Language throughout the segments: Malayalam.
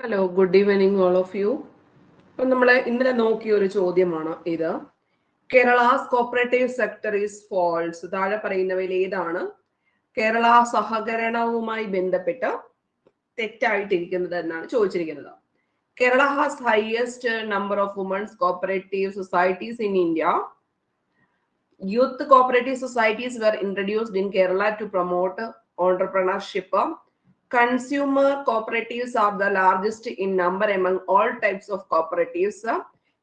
Hello, good evening all of you. അപ്പം നമ്മൾ ഇന്നലെ നോക്കിയ ഒരു ചോദ്യമാണ് ഇത്. Kerala's cooperative sector is false. താഴെ പറയുന്നവയിൽ ഏതാണ് കേരള സഹകരണവുമായി ബന്ധപ്പെട്ട് തെറ്റായിട്ടിരിക്കുന്നത് എന്നാണ് ചോദിച്ചിരിക്കുന്നത്. Kerala has highest number of women's cooperative societies in India. Youth cooperative societies were introduced in Kerala to promote entrepreneurship. Consumer cooperatives are the largest in number among all types of cooperatives.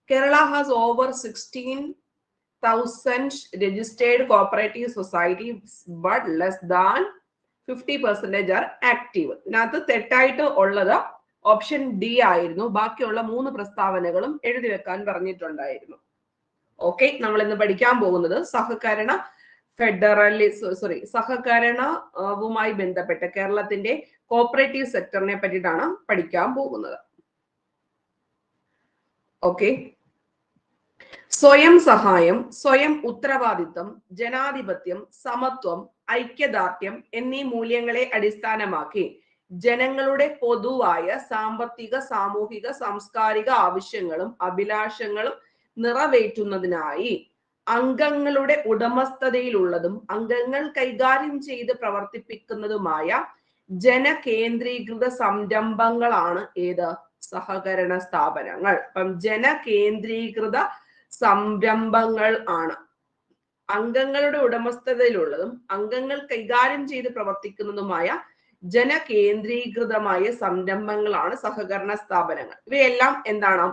Kerala has over 16,000 registered cooperative societies, but less than 50% are active. ഇതിനകത്ത് തെറ്റായിട്ട് ഉള്ളത് ഓപ്ഷൻ ഡി ആയിരുന്നു. ബാക്കിയുള്ള 3 പ്രസ്താവനകളും എഴുതി വെക്കാൻ പറഞ്ഞിട്ടുണ്ടായിരുന്നു. ഓക്കെ, നമ്മൾ ഇന്ന് പഠിക്കാൻ പോകുന്നത് സഹകരണവുമായി ബന്ധപ്പെട്ട കേരളത്തിന്റെ കോപ്പറേറ്റീവ് സെക്ടറിനെ പറ്റിയിട്ടാണ് പഠിക്കാൻ പോകുന്നത്. ഓക്കെ, സ്വയം സഹായം, സ്വയം ഉത്തരവാദിത്വം, ജനാധിപത്യം, സമത്വം, ഐക്യദാർഢ്യം എന്നീ മൂല്യങ്ങളെ അടിസ്ഥാനമാക്കി ജനങ്ങളുടെ പൊതുവായ സാമ്പത്തിക, സാമൂഹിക, സാംസ്കാരിക ആവശ്യങ്ങളും അഭിലാഷങ്ങളും നിറവേറ്റുന്നതിനായി അംഗങ്ങളുടെ ഉടമസ്ഥതയിലുള്ളതും അംഗങ്ങൾ കൈകാര്യം ചെയ്ത് പ്രവർത്തിപ്പിക്കുന്നതുമായ ജനകേന്ദ്രീകൃത സംരംഭങ്ങളാണ് ഏത്? സഹകരണ സ്ഥാപനങ്ങൾ. അപ്പം ജനകേന്ദ്രീകൃത സംരംഭങ്ങൾ ആണ് അംഗങ്ങളുടെ ഉടമസ്ഥതയിലുള്ളതും അംഗങ്ങൾ കൈകാര്യം ചെയ്ത് പ്രവർത്തിക്കുന്നതുമായ ജനകേന്ദ്രീകൃതമായ സംരംഭങ്ങളാണ് സഹകരണ സ്ഥാപനങ്ങൾ. ഇവയെല്ലാം എന്താണ്?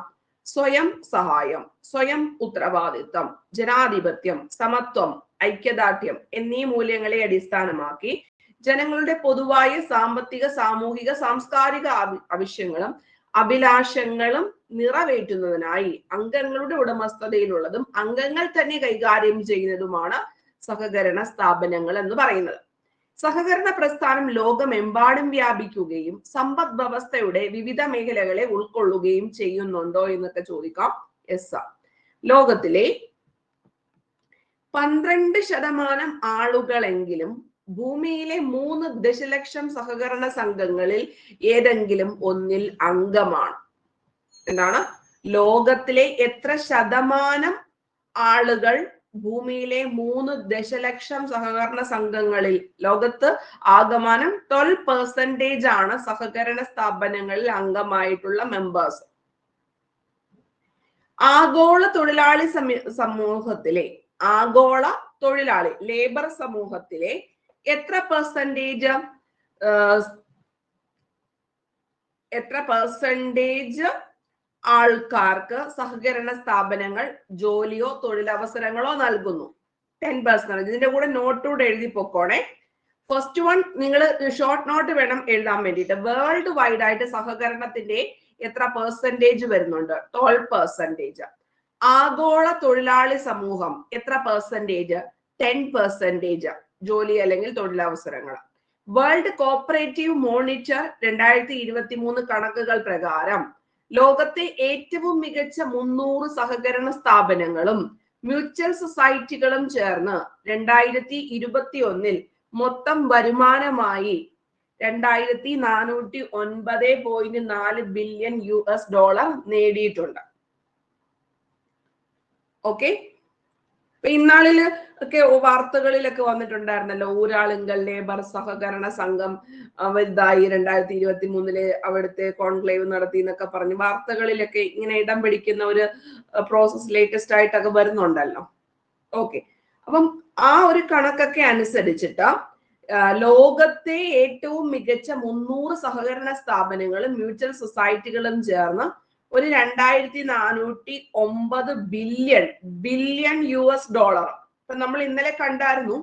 സ്വയം സഹായം, സ്വയം ഉത്തരവാദിത്വം, ജനാധിപത്യം, സമത്വം, ഐക്യദാർഢ്യം എന്നീ മൂല്യങ്ങളെ അടിസ്ഥാനമാക്കി ജനങ്ങളുടെ പൊതുവായ സാമ്പത്തിക, സാമൂഹിക, സാംസ്കാരിക ആവശ്യങ്ങളും അഭിലാഷങ്ങളും നിറവേറ്റുന്നതിനായി അംഗങ്ങളുടെ ഉടമസ്ഥതയിലുള്ളതും അംഗങ്ങൾ തന്നെ കൈകാര്യം ചെയ്യുന്നതുമാണ് സഹകരണ സ്ഥാപനങ്ങൾ എന്ന് പറയുന്നത്. സഹകരണ പ്രസ്ഥാനം ലോകമെമ്പാടും വ്യാപിക്കുകയും സമ്പദ് വ്യവസ്ഥയുടെ വിവിധ മേഖലകളെ ഉൾക്കൊള്ളുകയും ചെയ്യുന്നുണ്ടോ എന്നൊക്കെ ചോദിക്കാം. യെസ്. ലോകത്തിലെ 12% ആളുകളെങ്കിലും ഭൂമിയിലെ 3 ദശലക്ഷം സഹകരണ സംഘങ്ങളിൽ ഏതെങ്കിലും ഒന്നിൽ അംഗമാണ്. എന്താണ്? ലോകത്തിലെ എത്ര ശതമാനം ആളുകൾ ഭൂമിയിലെ 3 ദശലക്ഷം സഹകരണ സംഘങ്ങളിൽ, ലോകത്ത് ആകമാനം 12% ആണ് സഹകരണ സ്ഥാപനങ്ങളിൽ അംഗമായിട്ടുള്ള മെമ്പേഴ്സ്. ആഗോള തൊഴിലാളി സമൂഹത്തിലെ, ആഗോള തൊഴിലാളി ലേബർ സമൂഹത്തിലെ എത്ര പെർസെന്റേജ് ആൾക്കാർക്ക് സഹകരണ സ്ഥാപനങ്ങൾ ജോലിയോ തൊഴിലവസരങ്ങളോ നൽകുന്നു? 10%. ഇതിന്റെ കൂടെ നോട്ടൂടെ എഴുതി പൊക്കോണേ. ഫസ്റ്റ് വൺ നിങ്ങൾ ഷോർട്ട് നോട്ട് വേണം എഴുതാൻ വേണ്ടിയിട്ട്. വേൾഡ് വൈഡ് ആയിട്ട് സഹകരണത്തിന്റെ എത്ര പെർസെന്റേജ് വരുന്നുണ്ട്? 12%. ആഗോള തൊഴിലാളി സമൂഹം എത്ര പെർസെന്റേജ്? 10% ജോലി അല്ലെങ്കിൽ തൊഴിലവസരങ്ങൾ. വേൾഡ് കോപ്പറേറ്റീവ് മോണിറ്റർ 2023 കണക്കുകൾ പ്രകാരം ലോകത്തെ ഏറ്റവും മികച്ച 300 സഹകരണ സ്ഥാപനങ്ങളും മ്യൂച്വൽ സൊസൈറ്റികളും ചേർന്ന് 2021 മൊത്തം വരുമാനമായി $2409.4 ബില്യൺ നേടിയിട്ടുണ്ട്. ഓക്കെ, ഇന്നാളില് ഒക്കെ വാർത്തകളിലൊക്കെ വന്നിട്ടുണ്ടായിരുന്നല്ലോ, ഊരാളുങ്കൽ ലേബർ സഹകരണ സംഘം വലുതായി 2023 അവിടുത്തെ കോൺക്ലേവ് നടത്തി എന്നൊക്കെ പറഞ്ഞ് വാർത്തകളിലൊക്കെ ഇങ്ങനെ ഇടം പിടിക്കുന്ന ഒരു പ്രോസസ് ലേറ്റസ്റ്റ് ആയിട്ടൊക്കെ വരുന്നുണ്ടല്ലോ. ഓക്കെ, അപ്പം ആ ഒരു കണക്കൊക്കെ അനുസരിച്ചിട്ട് ലോകത്തെ ഏറ്റവും മികച്ച 300 സഹകരണ സ്ഥാപനങ്ങളും മ്യൂച്വൽ സൊസൈറ്റികളും ചേർന്ന് ഒരു $2409 ബില്യൺ ഇപ്പൊ നമ്മൾ ഇന്നലെ കണ്ടായിരുന്നു,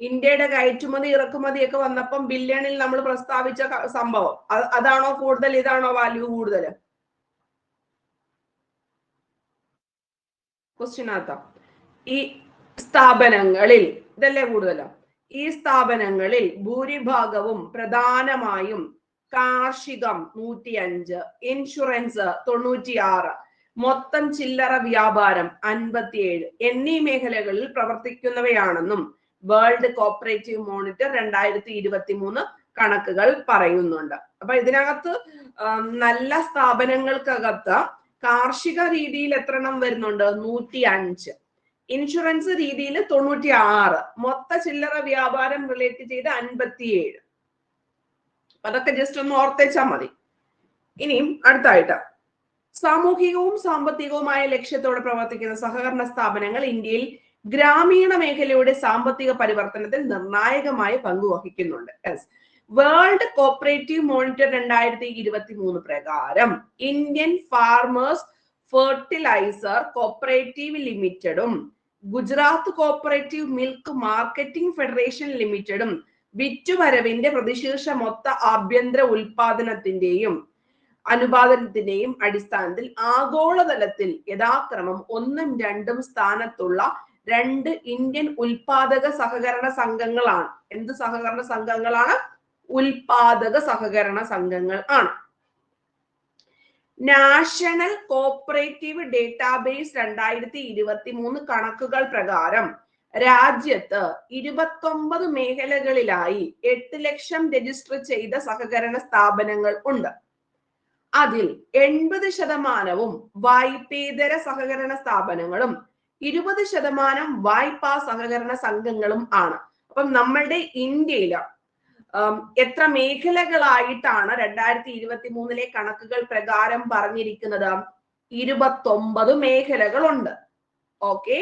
ഇന്ത്യയുടെ കയറ്റുമതി ഇറക്കുമതി ഒക്കെ വന്നപ്പം ബില്യണിൽ നമ്മൾ പ്രസ്താവിച്ച സംഭവം. അതാണോ കൂടുതൽ, ഇതാണോ വാല്യൂ കൂടുതൽ? ക്വസ്റ്റ്യനകത്ത ഈ സ്ഥാപനങ്ങളിൽ ഇതല്ലേ കൂടുതലോ? ഈ സ്ഥാപനങ്ങളിൽ ഭൂരിഭാഗവും പ്രധാനമായും കാർഷികം 105, ഇൻഷുറൻസ് 96, മൊത്തം ചില്ലറ വ്യാപാരം 57 എന്നീ മേഖലകളിൽ പ്രവർത്തിക്കുന്നവയാണെന്നും വേൾഡ് കോപ്പറേറ്റീവ് മോണിറ്റർ 2023 കണക്കുകൾ പറയുന്നുണ്ട്. അപ്പൊ ഇതിനകത്ത് നല്ല സ്ഥാപനങ്ങൾക്കകത്ത് കാർഷിക രീതിയിൽ എത്ര എണ്ണം വരുന്നുണ്ട്? 105. ഇൻഷുറൻസ് രീതിയിൽ 96, മൊത്ത ചില്ലറ വ്യാപാരം റിലേറ്റ് ചെയ്ത് 57. അതൊക്കെ ജസ്റ്റ് ഒന്ന് ഓർത്തേച്ചാൽ മതി. ഇനിയും അടുത്തായിട്ട് സാമൂഹികവും സാമ്പത്തികവുമായ ലക്ഷ്യത്തോടെ പ്രവർത്തിക്കുന്ന സഹകരണ സ്ഥാപനങ്ങൾ ഇന്ത്യയിൽ ഗ്രാമീണ മേഖലയുടെ സാമ്പത്തിക പരിവർത്തനത്തിൽ നിർണായകമായ പങ്ക് വഹിക്കുന്നുണ്ട്. വേൾഡ് കോപ്പറേറ്റീവ് മോണിറ്റർ 2023 പ്രകാരം ഇന്ത്യൻ ഫാർമേഴ്സ് ഫെർട്ടിലൈസർ കോപ്പറേറ്റീവ് ലിമിറ്റഡും Gujarat cooperative milk marketing federation ലിമിറ്റഡും വിറ്റുവരവിന്റെ പ്രതിശീർഷ മൊത്ത ആഭ്യന്തര ഉൽപാദനത്തിന്റെയും അനുപാതത്തിന്റെയും അടിസ്ഥാനത്തിൽ ആഗോളതലത്തിൽ യഥാക്രമം 1ഉം 2ഉം സ്ഥാനത്തുള്ള 2 ഇന്ത്യൻ ഉൽപാദക സഹകരണ സംഘങ്ങളാണ്. എന്ത് സഹകരണ സംഘങ്ങളാണ്? ഉൽപാദക സഹകരണ സംഘങ്ങൾ ആണ്. നാഷണൽ കോപ്പറേറ്റീവ് ഡേറ്റാബേസ് 2023 കണക്കുകൾ പ്രകാരം രാജ്യത്ത് 29 മേഖലകളിലായി 8 ലക്ഷം രജിസ്റ്റർ ചെയ്ത സഹകരണ സ്ഥാപനങ്ങൾ ഉണ്ട്. അതിൽ 80% വായ്പേതര സഹകരണ സ്ഥാപനങ്ങളും 20% വായ്പാ സഹകരണ സംഘങ്ങളും ആണ്. അപ്പം നമ്മളുടെ ഇന്ത്യയിൽ എത്ര മേഖലകളായിട്ടാണ് 2023 കണക്കുകൾ പ്രകാരം പറഞ്ഞിരിക്കുന്നത്? 29 മേഖലകളുണ്ട്. ഓക്കെ,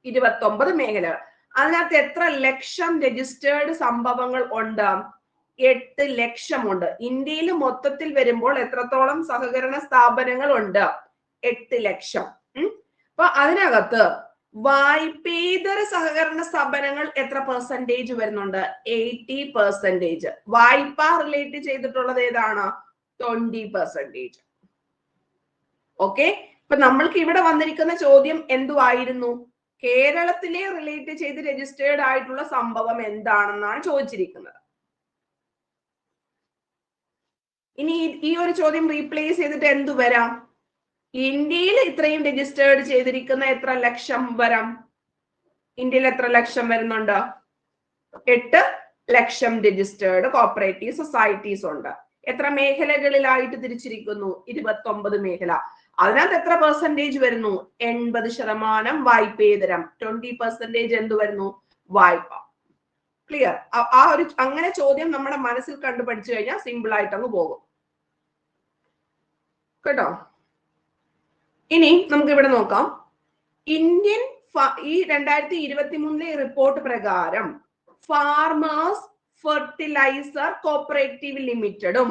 29 മേഖലകൾ. അതിനകത്ത് എത്ര ലക്ഷം രജിസ്റ്റേർഡ് സംഭവങ്ങൾ ഉണ്ട്? 8 ലക്ഷമുണ്ട്. ഇന്ത്യയിൽ മൊത്തത്തിൽ വരുമ്പോൾ എത്രത്തോളം സഹകരണ സ്ഥാപനങ്ങൾ ഉണ്ട്? 8 ലക്ഷം. അപ്പൊ അതിനകത്ത് വായ്പേതര സഹകരണ സ്ഥാപനങ്ങൾ എത്ര പെർസെന്റേജ് വരുന്നുണ്ട്? 80%. വായ്പ റിലേറ്റ് ചെയ്തിട്ടുള്ളത് ഏതാണ്? 20%. ഓക്കെ, ഇപ്പൊ നമ്മൾക്ക് ഇവിടെ വന്നിരിക്കുന്ന ചോദ്യം എന്തുവായിരുന്നു? കേരളത്തിലെ റിലേറ്റ് ചെയ്ത് രജിസ്റ്റേർഡ് ആയിട്ടുള്ള സംഭവം എന്താണെന്നാണ് ചോദിച്ചിരിക്കുന്നത്. ഇനി ഈ ഒരു ചോദ്യം റീപ്ലേസ് ചെയ്തിട്ട് എന്തു വരാം? ഇന്ത്യയിൽ ഇത്രയും രജിസ്റ്റേർഡ് ചെയ്തിരിക്കുന്ന എത്ര ലക്ഷം വരാം? ഇന്ത്യയിൽ എത്ര ലക്ഷം വരുന്നുണ്ട്? 8 ലക്ഷം രജിസ്റ്റേർഡ് കോപ്പറേറ്റീവ് സൊസൈറ്റീസ് ഉണ്ട്. എത്ര മേഖലകളിലായിട്ട് തിരിച്ചിരിക്കുന്നു? 29 മേഖല. അതിനകത്ത് എത്ര പെർസെന്റേജ് വരുന്നു? 80% വായ്പേതരം, 20% എന്ത് വരുന്നു? വായ്പ. ക്ലിയർ? ആ ഒരു അങ്ങനെ ചോദ്യം നമ്മുടെ മനസ്സിൽ കണ്ടു പഠിച്ചു കഴിഞ്ഞാൽ സിമ്പിൾ ആയിട്ട് അങ്ങ് പോകും കേട്ടോ. ഇനി നമുക്ക് ഇവിടെ നോക്കാം. ഇന്ത്യൻ ഈ 2023 റിപ്പോർട്ട് പ്രകാരം ഫാർമേഴ്സ് ഫെർട്ടിലൈസർ കോപ്പറേറ്റീവ് ലിമിറ്റഡും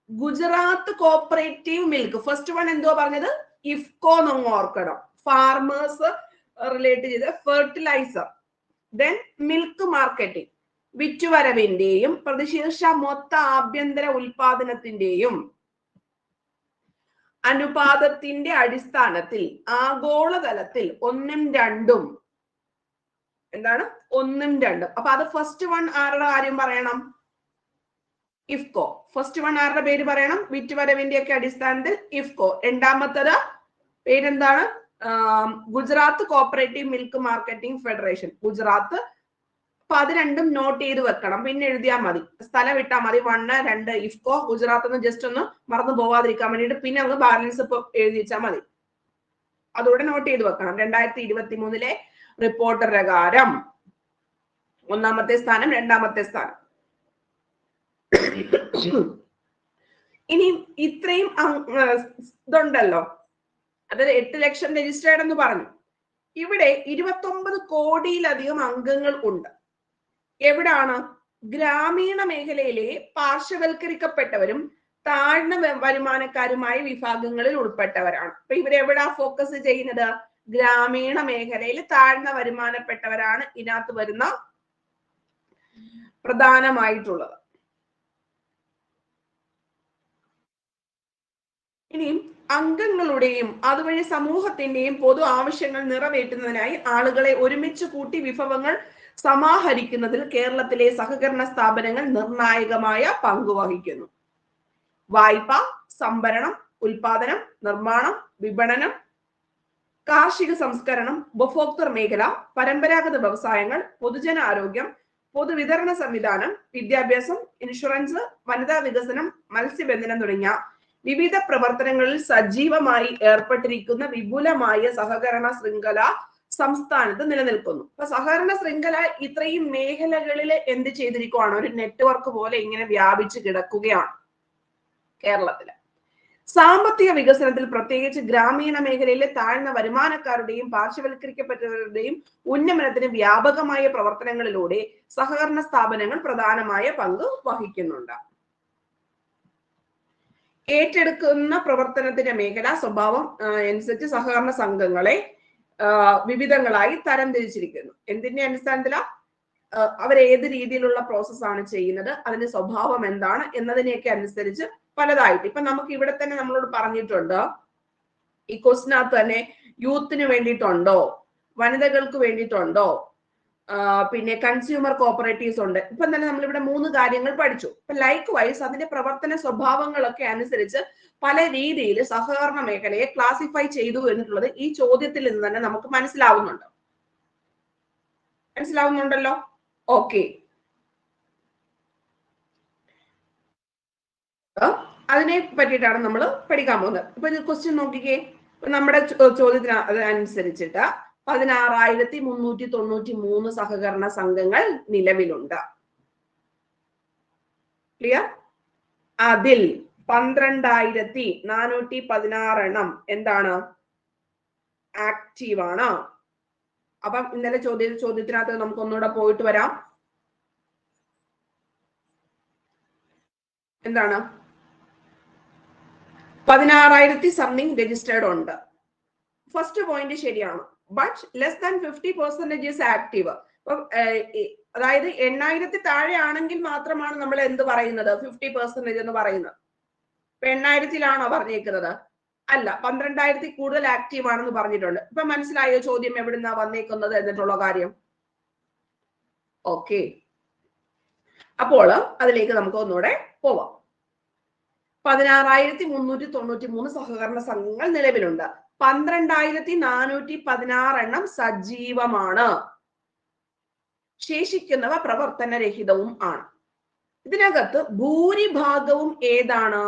Gujarat cooperative milk, first one എന്തോ പറഞ്ഞത്? ഇഫ്കോ എന്നൊന്ന് ഓർക്കണം. ഫാർമേഴ്സ് റിലേറ്റ് ചെയ്ത് ഫെർട്ടിലൈസർ, ദെൻ മിൽക്ക് മാർക്കറ്റിംഗ്, വിറ്റുവരവിന്റെയും പ്രതിശീർഷ മൊത്ത ആഭ്യന്തര ഉൽപാദനത്തിന്റെയും അനുപാതത്തിന്റെ അടിസ്ഥാനത്തിൽ ആഗോളതലത്തിൽ 1ഉം 2ഉം എന്താണ്? 1ഉം 2ഉം. അപ്പൊ അത് ഫസ്റ്റ് വൺ ആരുടെ കാര്യം പറയണം? ഇഫ്കോ. ഫസ്റ്റ് വൺ ആരുടെ പേര് പറയണം? വിറ്റുവരവിന്റെ ഒക്കെ അടിസ്ഥാനത്തിൽ ഇഫ്കോ. രണ്ടാമത്തത് പേരെന്താണ്? Gujarat cooperative milk marketing federation, Gujarat. അപ്പൊ അത് രണ്ടും നോട്ട് ചെയ്ത് വെക്കണം, പിന്നെ എഴുതിയാൽ മതി, സ്ഥലം ഇട്ടാൽ മതി. 1, 2 ഇഫ്കോ, ഗുജറാത്ത് എന്ന് ജസ്റ്റ് ഒന്ന് മറന്നു പോവാതിരിക്കാൻ വേണ്ടിയിട്ട് പിന്നെ അങ്ങ് ബാലൻസ് ഇപ്പൊ എഴുതി വെച്ചാൽ മതി. അതുകൂടെ നോട്ട് ചെയ്ത് വെക്കണം. 2023 റിപ്പോർട്ട് പ്രകാരം 1ാമത്തെ സ്ഥാനം, 2ാമത്തെ സ്ഥാനം. ഇനി ഇത്രയും ഇതുണ്ടല്ലോ, അതായത് 8 ലക്ഷം രജിസ്റ്റേർഡ് എന്ന് പറഞ്ഞു. ഇവിടെ 29 കോടിയിലധികം അംഗങ്ങൾ ഉണ്ട്. എവിടാണ്? ഗ്രാമീണ മേഖലയിലെ പാർശ്വവൽക്കരിക്കപ്പെട്ടവരും താഴ്ന്ന വരുമാനക്കാരുമായ വിഭാഗങ്ങളിൽ ഉൾപ്പെട്ടവരാണ്. അപ്പൊ ഇവരെവിടാ ഫോക്കസ് ചെയ്യുന്നത്? ഗ്രാമീണ മേഖലയിൽ താഴ്ന്ന വരുമാനപ്പെട്ടവരാണ് ഇതിനകത്ത് വരുന്ന പ്രധാനമായിട്ടുള്ളത്. ഇനി അംഗങ്ങളുടെയും അതുവഴി സമൂഹത്തിന്റെയും പൊതു ആവശ്യങ്ങൾ നിറവേറ്റുന്നതിനായി ആളുകളെ ഒരുമിച്ച് കൂട്ടി വിഭവങ്ങൾ സമാഹരിക്കുന്നതിൽ കേരളത്തിലെ സഹകരണ സ്ഥാപനങ്ങൾ നിർണായകമായ പങ്ക് വഹിക്കുന്നു. വായ്പ, സംഭരണം, ഉൽപാദനം, നിർമ്മാണം, വിപണനം, കാർഷിക സംസ്കരണം, ഉപഭോക്തൃ മേഖല, പരമ്പരാഗത വ്യവസായങ്ങൾ, പൊതുജനാരോഗ്യം, പൊതുവിതരണ സംവിധാനം, വിദ്യാഭ്യാസം, ഇൻഷുറൻസ്, വനിതാ വികസനം, മത്സ്യബന്ധനം തുടങ്ങിയ വിവിധ പ്രവർത്തനങ്ങളിൽ സജീവമായി ഏർപ്പെട്ടിരിക്കുന്ന വിപുലമായ സഹകരണ ശൃംഖല സംസ്ഥാനത്ത് നിലനിൽക്കുന്നു. അപ്പൊ സഹകരണ ശൃംഖല ഇത്രയും മേഖലകളിൽ എന്ത് ചെയ്തിരിക്കുകയാണ്? ഒരു നെറ്റ്വർക്ക് പോലെ ഇങ്ങനെ വ്യാപിച്ചു കിടക്കുകയാണ് കേരളത്തില്. സാമ്പത്തിക വികസനത്തിൽ പ്രത്യേകിച്ച് ഗ്രാമീണ മേഖലയിലെ താഴ്ന്ന വരുമാനക്കാരുടെയും പാർശ്വവൽക്കരിക്കപ്പെട്ടവരുടെയും ഉന്നമനത്തിന് വ്യാപകമായ പ്രവർത്തനങ്ങളിലൂടെ സഹകരണ സ്ഥാപനങ്ങൾ പ്രധാനമായ പങ്ക് വഹിക്കുന്നുണ്ട്. ഏറ്റെടുക്കുന്ന പ്രവർത്തനത്തിന്റെ മേഖല സ്വഭാവം അനുസരിച്ച് സഹകരണ സംഘങ്ങളെ വിവിധങ്ങളായി തരംതിരിച്ചിരിക്കുന്നു. എന്തിന്റെ അടിസ്ഥാനത്തിലാ? അവരേത് രീതിയിലുള്ള പ്രോസസ്സാണ് ചെയ്യുന്നത്, അതിന്റെ സ്വഭാവം എന്താണ് എന്നതിനെയൊക്കെ അനുസരിച്ച് പലതായിട്ട്. ഇപ്പൊ നമുക്ക് ഇവിടെ തന്നെ നമ്മളോട് പറഞ്ഞിട്ടുണ്ട്, ഈ ക്വസ്റ്റിനകത്ത് തന്നെ യൂത്തിന് വേണ്ടിയിട്ടുണ്ടോ, വനിതകൾക്ക് വേണ്ടിയിട്ടുണ്ടോ, പിന്നെ കൺസ്യൂമർ കോപ്പറേറ്റീവ്സ് ഉണ്ട്. ഇപ്പൊ തന്നെ നമ്മളിവിടെ 3 കാര്യങ്ങൾ പഠിച്ചു. ഇപ്പൊ ലൈക്ക് വൈസ് അതിന്റെ പ്രവർത്തന സ്വഭാവങ്ങളൊക്കെ അനുസരിച്ച് പല രീതിയിൽ സഹകരണ മേഖലയെ ക്ലാസിഫൈ ചെയ്തു എന്നുള്ളത് ഈ ചോദ്യത്തിൽ നിന്ന് തന്നെ നമുക്ക് മനസ്സിലാവുന്നുണ്ടല്ലോ. ഓക്കെ, അതിനെ പറ്റിയിട്ടാണ് നമ്മൾ പഠിക്കാൻ പോകുന്നത്. ഇപ്പൊ ക്വസ്റ്റ്യൻ നോക്കിക്കേ. നമ്മുടെ ചോദ്യത്തിന് അതനുസരിച്ചിട്ട് 16,393 സഹകരണ സംഘങ്ങൾ നിലവിലുണ്ട്. ക്ലിയർ? അതിൽ 12,416 എണ്ണം എന്താണ്? ആക്റ്റീവ് ആണ്. അപ്പം ഇന്നലെ ചോദ്യത്തിനകത്ത് നമുക്ക് ഒന്നുകൂടെ പോയിട്ട് വരാം. എന്താണ്? 16,000 സംതിങ് രജിസ്റ്റേർഡ് ഉണ്ട്. ഫസ്റ്റ് പോയിന്റ് ശരിയാണ്. But less than 50% is active. അതായത് 8,000 താഴെ ആണെങ്കിൽ മാത്രമാണ് നമ്മൾ എന്ത് പറയുന്നത്? 50% എന്ന് പറയുന്നത്. ഇപ്പൊ 8,000-ലാണോ പറഞ്ഞേക്കുന്നത്? അല്ല, 12,000 കൂടുതൽ ആക്റ്റീവ് ആണെന്ന് പറഞ്ഞിട്ടുണ്ട്. ഇപ്പൊ മനസ്സിലായോ ചോദ്യം എവിടുന്നാ വന്നേക്കുന്നത് എന്നിട്ടുള്ള കാര്യം? ഓക്കെ, അപ്പോൾ അതിലേക്ക് നമുക്ക് ഒന്നുകൂടെ പോവാം. 16,393 സഹകരണ സംഘങ്ങൾ നിലവിലുണ്ട്. 12,416 എണ്ണം സജീവമാണ്. ശേഷിക്കുന്നവ പ്രവർത്തനരഹിതവും ആണ്. ഇതിനകത്ത് ഭൂരിഭാഗവും ഏതാണ്?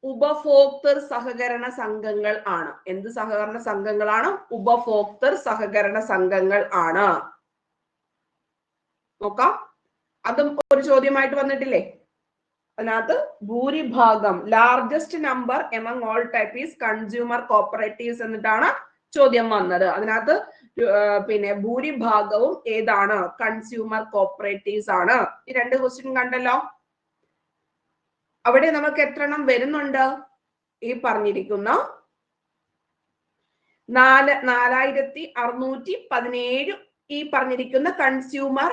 ഉപഭോക്തൃ സഹകരണ സംഘങ്ങൾ ആണ്. എന്ത് സഹകരണ സംഘങ്ങളാണ്? ഉപഭോക്തൃ സഹകരണ സംഘങ്ങൾ ആണ്. നോക്കാം, അതും ഒരു ചോദ്യമായിട്ട് വന്നിട്ടില്ലേ? അതിനകത്ത് ഭൂരിഭാഗം, largest number among all type is consumer cooperatives എന്നിട്ടാണ് ചോദ്യം വന്നത്. അതിനകത്ത് പിന്നെ ഭൂരിഭാഗവും ഏതാണ്? കൺസ്യൂമർ കോപ്പറേറ്റീവ്സ് ആണ്. ഈ 2 ക്വസ്റ്റ്യൻ കണ്ടല്ലോ. അവിടെ നമുക്ക് എത്ര എണ്ണം വരുന്നുണ്ട്? ഈ പറഞ്ഞിരിക്കുന്ന 4,617 ഈ പറഞ്ഞിരിക്കുന്ന കൺസ്യൂമർ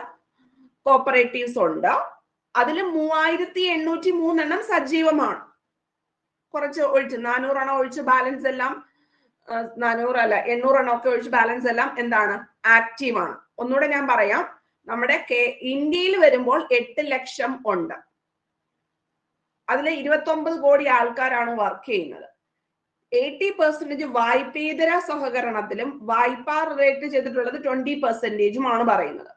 കോപ്പറേറ്റീവ്സ് ഉണ്ട്. അതിൽ 3,803 എണ്ണം സജീവമാണ്. കുറച്ച് ഒഴിച്ച് 400 എണ്ണം ഒഴിച്ച് ബാലൻസ് എല്ലാം 400 അല്ല 800 എണ്ണം ഒക്കെ ഒഴിച്ച് ബാലൻസ് എല്ലാം എന്താണ്? ആക്റ്റീവ് ആണ്. ഒന്നുകൂടെ ഞാൻ പറയാം, നമ്മുടെ ഇന്ത്യയിൽ വരുമ്പോൾ 8 ലക്ഷം ഉണ്ട്. അതിൽ 29 കോടി ആൾക്കാരാണ് വർക്ക് ചെയ്യുന്നത്. 80% വായ്പേതര സഹകരണത്തിലും വായ്പ റിലേറ്റ് ചെയ്തിട്ടുള്ളത് 20% ആണ് പറയുന്നത്.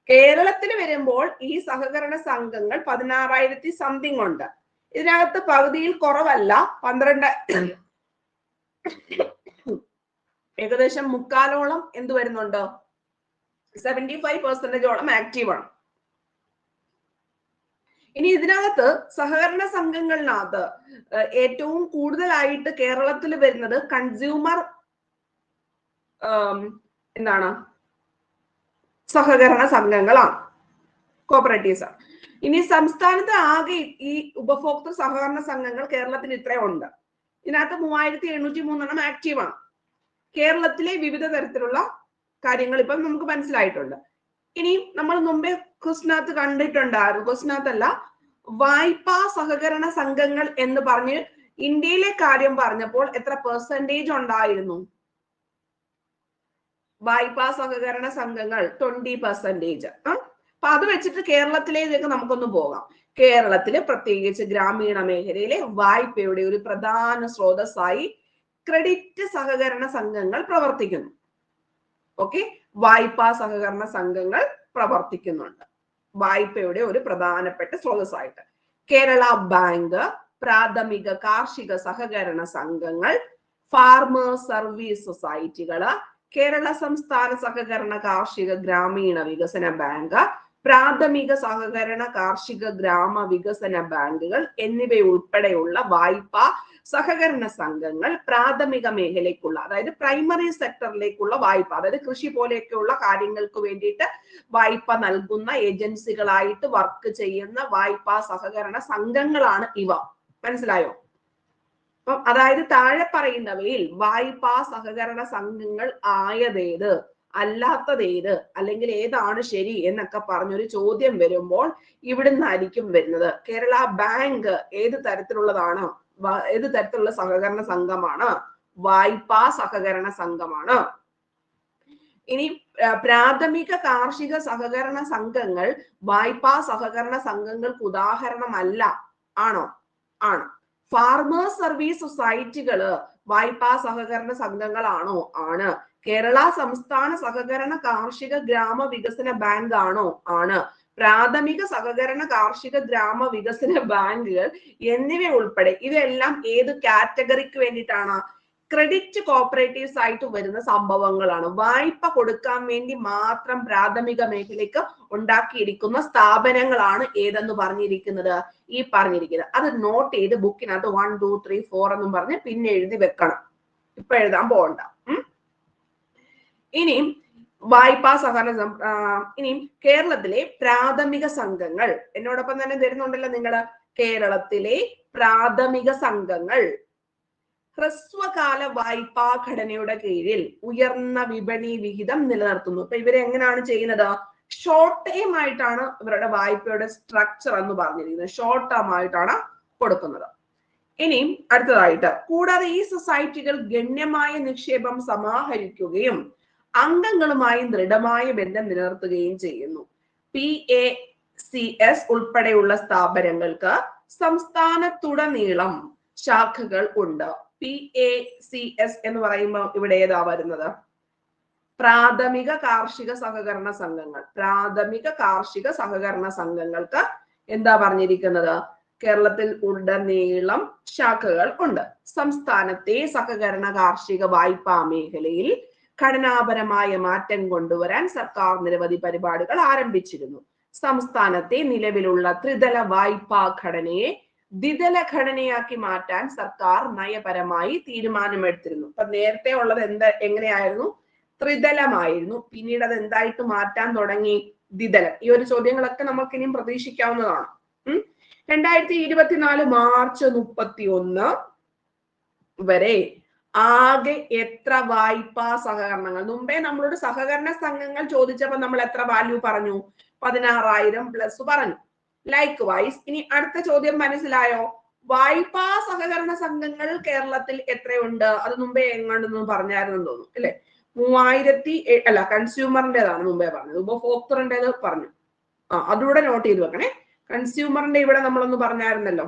കേരളത്തിൽ വരുമ്പോൾ ഈ സഹകരണ സംഘങ്ങൾ 16,000 സംതിങ് ഉണ്ട്. ഇതിനകത്ത് പകുതിയിൽ കുറവല്ല, 12 ഏകദേശം 3/4 എന്ത് വരുന്നുണ്ട്? 75% ആക്റ്റീവ് ആണ്. ഇനി ഇതിനകത്ത് സഹകരണ സംഘങ്ങളിനകത്ത് ഏറ്റവും കൂടുതലായിട്ട് കേരളത്തിൽ വരുന്നത് കൺസ്യൂമർ എന്താണ്? സഹകരണ സംഘങ്ങളാണ്, കോപ്പറേറ്റീവ്സ് ആണ്. ഇനി സംസ്ഥാനത്ത് ആകെ ഈ ഉപഭോക്തൃ സഹകരണ സംഘങ്ങൾ കേരളത്തിൽ ഇത്രയും ഉണ്ട്. ഇതിനകത്ത് 3,803 എണ്ണം ആക്റ്റീവ് ആണ്. കേരളത്തിലെ വിവിധ തരത്തിലുള്ള കാര്യങ്ങൾ ഇപ്പം നമുക്ക് മനസ്സിലായിട്ടുണ്ട്. ഇനി നമ്മൾ മുമ്പേ ക്വസ്റ്റിനകത്ത് കണ്ടിട്ടുണ്ടായിരുന്നു, ക്വസ്റ്റിനകത്തല്ല, വായ്പാ സഹകരണ സംഘങ്ങൾ എന്ന് പറഞ്ഞ് ഇന്ത്യയിലെ കാര്യം പറഞ്ഞപ്പോൾ എത്ര പെർസെന്റേജ് ഉണ്ടായിരുന്നു? വായ്പാ സഹകരണ സംഘങ്ങൾ 20%. അപ്പൊ അത് വെച്ചിട്ട് കേരളത്തിലേക്ക് നമുക്കൊന്ന് പോകാം. കേരളത്തില് പ്രത്യേകിച്ച് ഗ്രാമീണ മേഖലയിലെ വായ്പയുടെ ഒരു പ്രധാന സ്രോതസ്സായി ക്രെഡിറ്റ് സഹകരണ സംഘങ്ങൾ പ്രവർത്തിക്കുന്നു. ഓക്കെ, വായ്പാ സഹകരണ സംഘങ്ങൾ പ്രവർത്തിക്കുന്നുണ്ട്. വായ്പയുടെ ഒരു പ്രധാനപ്പെട്ട സ്രോതസ്സായിട്ട്. കേരള ബാങ്ക്, പ്രാഥമിക കാർഷിക സഹകരണ സംഘങ്ങൾ, ഫാർമേഴ്സ് സർവീസ് സൊസൈറ്റികള്, കേരള സംസ്ഥാന സഹകരണ കാർഷിക ഗ്രാമീണ വികസന ബാങ്ക്, പ്രാഥമിക സഹകരണ കാർഷിക ഗ്രാമ വികസന ബാങ്കുകൾ എന്നിവയുൾപ്പെടെയുള്ള വായ്പാ സഹകരണ സംഘങ്ങൾ പ്രാഥമിക മേഖലയ്ക്കുള്ള, അതായത് പ്രൈമറി സെക്ടറിലേക്കുള്ള വായ്പ, അതായത് കൃഷി പോലെയൊക്കെയുള്ള കാര്യങ്ങൾക്ക് വേണ്ടിയിട്ട് വായ്പ നൽകുന്ന ഏജൻസികളായിട്ട് വർക്ക് ചെയ്യുന്ന വായ്പാ സഹകരണ സംഘങ്ങളാണ് ഇവ. മനസ്സിലായോ? അപ്പം അതായത് താഴെ പറയുന്നവയിൽ വായ്പാ സഹകരണ സംഘങ്ങൾ ആയതേത്, അല്ലാത്തതേത്, അല്ലെങ്കിൽ ഏതാണ് ശരി എന്നൊക്കെ പറഞ്ഞൊരു ചോദ്യം വരുമ്പോൾ ഇവിടുന്നായിരിക്കും വരുന്നത്. കേരള ബാങ്ക് ഏത് തരത്തിലുള്ളതാണ്? ഏത് തരത്തിലുള്ള സഹകരണ സംഘമാണ്? വായ്പാ സഹകരണ സംഘമാണ്. ഇനി പ്രാഥമിക കാർഷിക സഹകരണ സംഘങ്ങൾ വായ്പാ സഹകരണ സംഘങ്ങൾക്ക് ഉദാഹരണമല്ല. ആണോ? ആണ്. ഫാർമേഴ്സ് സർവീസ് സൊസൈറ്റികള് വായ്പാ സഹകരണ സംഘങ്ങളാണോ? ആണ്. കേരള സംസ്ഥാന സഹകരണ കാർഷിക ഗ്രാമ വികസന ബാങ്ക് ആണോ? ആണ്. പ്രാഥമിക സഹകരണ കാർഷിക ഗ്രാമ വികസന ബാങ്കുകൾ എന്നിവ ഉൾപ്പെടെ ഇവയെല്ലാം ഏത് കാറ്റഗറിക്ക് വേണ്ടിയിട്ടാണ്? ക്രെഡിറ്റ് കോപ്പറേറ്റീവ്സ് ആയിട്ട് വരുന്ന സംഭവങ്ങളാണ്. വായ്പ കൊടുക്കാൻ വേണ്ടി മാത്രം പ്രാഥമിക മേഖലയ്ക്ക് ഉണ്ടാക്കിയിരിക്കുന്ന സ്ഥാപനങ്ങളാണ് ഏതെന്ന് പറഞ്ഞിരിക്കുന്നത്? ഈ പറഞ്ഞിരിക്കുന്നത്. അത് നോട്ട് ചെയ്ത് ബുക്കിനകത്ത് 1, 2, 3, 4 എന്നും പറഞ്ഞ് പിന്നെ എഴുതി വെക്കണം. ഇപ്പൊ എഴുതാൻ പോകണ്ട. ഇനിയും വായ്പാ സഹകരണ ഇനിയും കേരളത്തിലെ പ്രാഥമിക സംഘങ്ങൾ എന്നോടൊപ്പം തന്നെ തരുന്നുണ്ടല്ലോ നിങ്ങള്. കേരളത്തിലെ പ്രാഥമിക സംഘങ്ങൾ ഹ്രസ്വകാല വായ്പാ ഘടനയുടെ കീഴിൽ ഉയർന്ന വിപണി വിഹിതം നിലനിർത്തുന്നു. ഇപ്പൊ ഇവരെ എങ്ങനെയാണ് ചെയ്യുന്നത്? ഷോർട്ട് ടൈം ആയിട്ടാണ് ഇവരുടെ വായ്പയുടെ സ്ട്രക്ചർ എന്ന് പറഞ്ഞിരിക്കുന്നത്. ഷോർട്ട് ടേം ആയിട്ടാണ് കൊടുക്കുന്നത്. ഇനിയും അടുത്തതായിട്ട്, കൂടാതെ ഈ സൊസൈറ്റികൾ ഗണ്യമായ നിക്ഷേപം സമാഹരിക്കുകയും അംഗങ്ങളുമായി ദൃഢമായ ബന്ധം നിലനിർത്തുകയും ചെയ്യുന്നു. PACS ഉൾപ്പെടെയുള്ള സ്ഥാപനങ്ങൾക്ക് സംസ്ഥാനത്തുടനീളം ശാഖകൾ ഉണ്ട്. PACS എന്ന് പറയുമ്പോൾ ഇവിടെ ഏതാ വരുന്നത്? പ്രാഥമിക കാർഷിക സഹകരണ സംഘങ്ങൾ. പ്രാഥമിക കാർഷിക സഹകരണ സംഘങ്ങൾക്ക് എന്താ പറഞ്ഞിരിക്കുന്നത്? കേരളത്തിൽ ഉടനീളം ശാഖകൾ ഉണ്ട്. സംസ്ഥാനത്തെ സഹകരണ കാർഷിക വായ്പാ മേഖലയിൽ ഘടനാപരമായ മാറ്റം കൊണ്ടുവരാൻ സർക്കാർ നിരവധി പരിപാടികൾ ആരംഭിച്ചിരുന്നു. സംസ്ഥാനത്തെ നിലവിലുള്ള ത്രിതല വായ്പാ ഘടനയെ ദ്വിതല ഘടനയാക്കി മാറ്റാൻ സർക്കാർ നയപരമായി തീരുമാനമെടുത്തിരുന്നു. അപ്പൊ നേരത്തെ ഉള്ളത് എങ്ങനെയായിരുന്നു? ത്രിതലമായിരുന്നു. പിന്നീട് അത് എന്തായിട്ട് മാറ്റാൻ തുടങ്ങി? ദ്വിതലം. ഈ ഒരു ചോദ്യങ്ങളൊക്കെ നമുക്ക് ഇനിയും പ്രതീക്ഷിക്കാവുന്നതാണ്. 2024 മാർച്ച് 31 വരെ ആകെ എത്ര വായ്പാ സഹകരണങ്ങൾ? മുമ്പേ നമ്മളോട് സഹകരണ സംഘങ്ങൾ ചോദിച്ചപ്പോൾ നമ്മൾ എത്ര വാല്യൂ പറഞ്ഞു? 16,000 പ്ലസ് പറഞ്ഞു. ലൈക്ക് വൈസ് ഇനി അടുത്ത ചോദ്യം മനസ്സിലായോ? വായ്പാ സഹകരണ സംഘങ്ങൾ കേരളത്തിൽ എത്രയുണ്ട്? അത് മുമ്പേ എങ്ങാണ്ടെന്ന് പറഞ്ഞായിരുന്നു തോന്നുന്നു അല്ലെ? 3000 അല്ല, കൺസ്യൂമറിന്റേതാണ് മുമ്പേ പറഞ്ഞത്. ഉപഭോക്തറിൻ്റെത് പറഞ്ഞു. അതുകൂടെ നോട്ട് ചെയ്ത് വെക്കണേ. കൺസ്യൂമറിന്റെ ഇവിടെ നമ്മളൊന്ന് പറഞ്ഞായിരുന്നല്ലോ.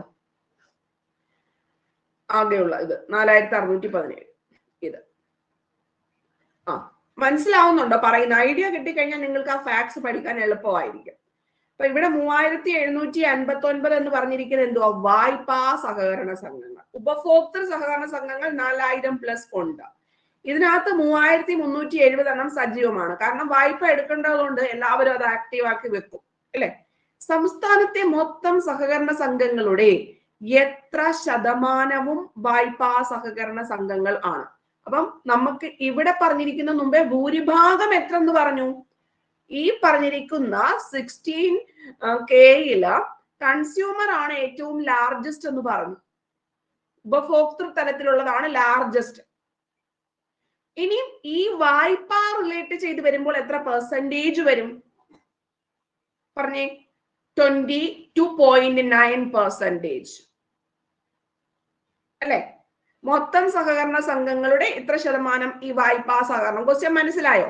ആകെയുള്ള ഇത് 4617. ഇത് മനസ്സിലാവുന്നുണ്ടോ? പറയുന്ന ഐഡിയ കിട്ടിക്കഴിഞ്ഞാൽ നിങ്ങൾക്ക് ആ ഫാക്ട്സ് പഠിക്കാൻ എളുപ്പമായിരിക്കും. അപ്പൊ ഇവിടെ 3759 എന്ന് പറഞ്ഞിരിക്കുന്നത് എന്തുവാ? വായ്പാ സഹകരണ സംഘങ്ങൾ. ഉപഭോക്തൃ സഹകരണ സംഘങ്ങൾ 4000 പ്ലസ് ഉണ്ട്. ഇതിനകത്ത് 3370 സജീവമാണ്. കാരണം വായ്പ എടുക്കേണ്ടതുകൊണ്ട് എല്ലാവരും അത് ആക്റ്റീവ് ആക്കി വെക്കും അല്ലെ? സംസ്ഥാനത്തെ മൊത്തം സഹകരണ സംഘങ്ങളുടെ എത്ര ശതമാനവും വായ്പാ സഹകരണ സംഘങ്ങൾ ആണ്? അപ്പം നമുക്ക് ഇവിടെ പറഞ്ഞിരിക്കുന്ന മുമ്പേ ഭൂരിഭാഗം എത്ര എന്ന് പറഞ്ഞു? ഈ പറഞ്ഞിരിക്കുന്ന 16K കൺസ്യൂമർ ആണ് ഏറ്റവും ലാർജസ്റ്റ് എന്ന് പറഞ്ഞു. ഉപഭോക്തൃ തലത്തിലുള്ളതാണ് ലാർജസ്റ്റ്. ഇനി ഈ വായ്പ റിലേറ്റ് ചെയ്ത് വരുമ്പോൾ എത്ര പെർസെന്റേജ് വരും? പറഞ്ഞേ. 22.9% അല്ലെ? മൊത്തം സഹകരണ സംഘങ്ങളുടെ എത്ര ശതമാനം ഈ വായ്പാ സഹകരണം? ക്വസ്റ്റ്യൻ മനസ്സിലായോ?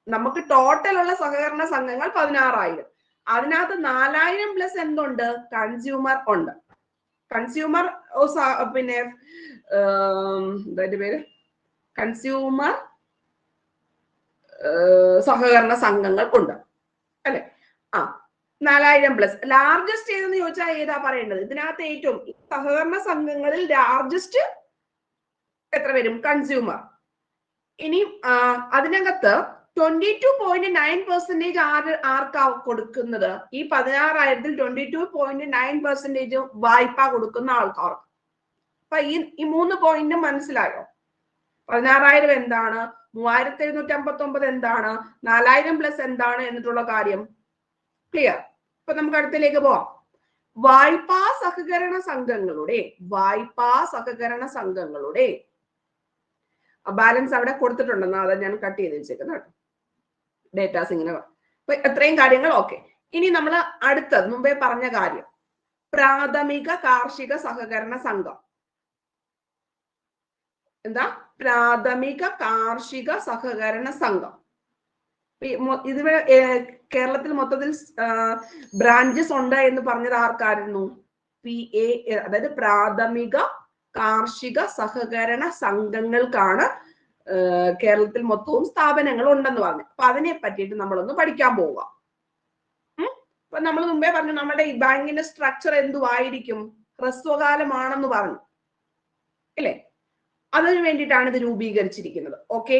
നമുക്ക് ടോട്ടൽ ഉള്ള സഹകരണ സംഘങ്ങൾ 16,000. അതിനകത്ത് 4000 പ്ലസ് എന്തുണ്ട്? കൺസ്യൂമർ ഉണ്ട്. കൺസ്യൂമർ പിന്നെ എന്താ പേര്? കൺസ്യൂമർ സഹകരണ സംഘങ്ങൾ ഉണ്ട് അല്ലെ? 4000+. ലാർജസ്റ്റ് ഏതെന്ന് ചോദിച്ചാൽ ഏതാ പറയേണ്ടത്? ഇതിനകത്ത് ഏറ്റവും സഹകരണ സംഘങ്ങളിൽ ലാർജസ്റ്റ് എത്ര വരും? കൺസ്യൂമർ. ഇനി അതിനകത്ത് 22.9% ആർക്കാ കൊടുക്കുന്നത്? ഈ 16,000-ൽ 22.9% വായ്പ കൊടുക്കുന്ന ആൾക്കാർക്ക്. അപ്പൊ ഈ 3 പോയിന്റ് മനസ്സിലായോ? 16,000 എന്താണ്, 3,759 എന്താണ്, 4000+ എന്താണ് എന്നിട്ടുള്ള കാര്യം ക്ലിയർ. അപ്പൊ നമുക്ക് അടുത്തിലേക്ക് പോവാം. വായ്പാ സഹകരണ സംഘങ്ങളുടെ ബാലൻസ് അവിടെ കൊടുത്തിട്ടുണ്ടെന്ന് അതാ ഞാൻ കട്ട് ചെയ്ത് വെച്ചേക്കുന്നത് ഡേറ്റാസ് ഇങ്ങനെ. അപ്പൊ എത്രയും കാര്യങ്ങൾ ഓക്കെ. ഇനി നമ്മൾ അടുത്തത് മുമ്പേ പറഞ്ഞ കാര്യം, പ്രാഥമിക കാർഷിക സഹകരണ സംഘം. എന്താ? പ്രാഥമിക കാർഷിക സഹകരണ സംഘം. ഇതിവിടെ കേരളത്തിൽ മൊത്തത്തിൽ ബ്രാഞ്ചസ് ഉണ്ട് എന്ന് പറഞ്ഞത് ആർക്കായിരുന്നു? PA, അതായത് പ്രാഥമിക കാർഷിക സഹകരണ സംഘങ്ങൾക്കാണ് കേരളത്തിൽ മൊത്തവും സ്ഥാപനങ്ങൾ ഉണ്ടെന്ന് പറഞ്ഞു. അപ്പൊ അതിനെ പറ്റിയിട്ട് നമ്മളൊന്ന് പഠിക്കാൻ പോവുക. അപ്പൊ നമ്മൾ മുമ്പേ പറഞ്ഞു നമ്മുടെ ഈ ബാങ്കിന്റെ സ്ട്രക്ചർ എന്തുവായിരിക്കും? ഹ്രസ്വകാലമാണെന്ന് പറഞ്ഞു അല്ലേ? അതിനു വേണ്ടിയിട്ടാണ് ഇത് രൂപീകരിച്ചിരിക്കുന്നത്. ഓക്കെ.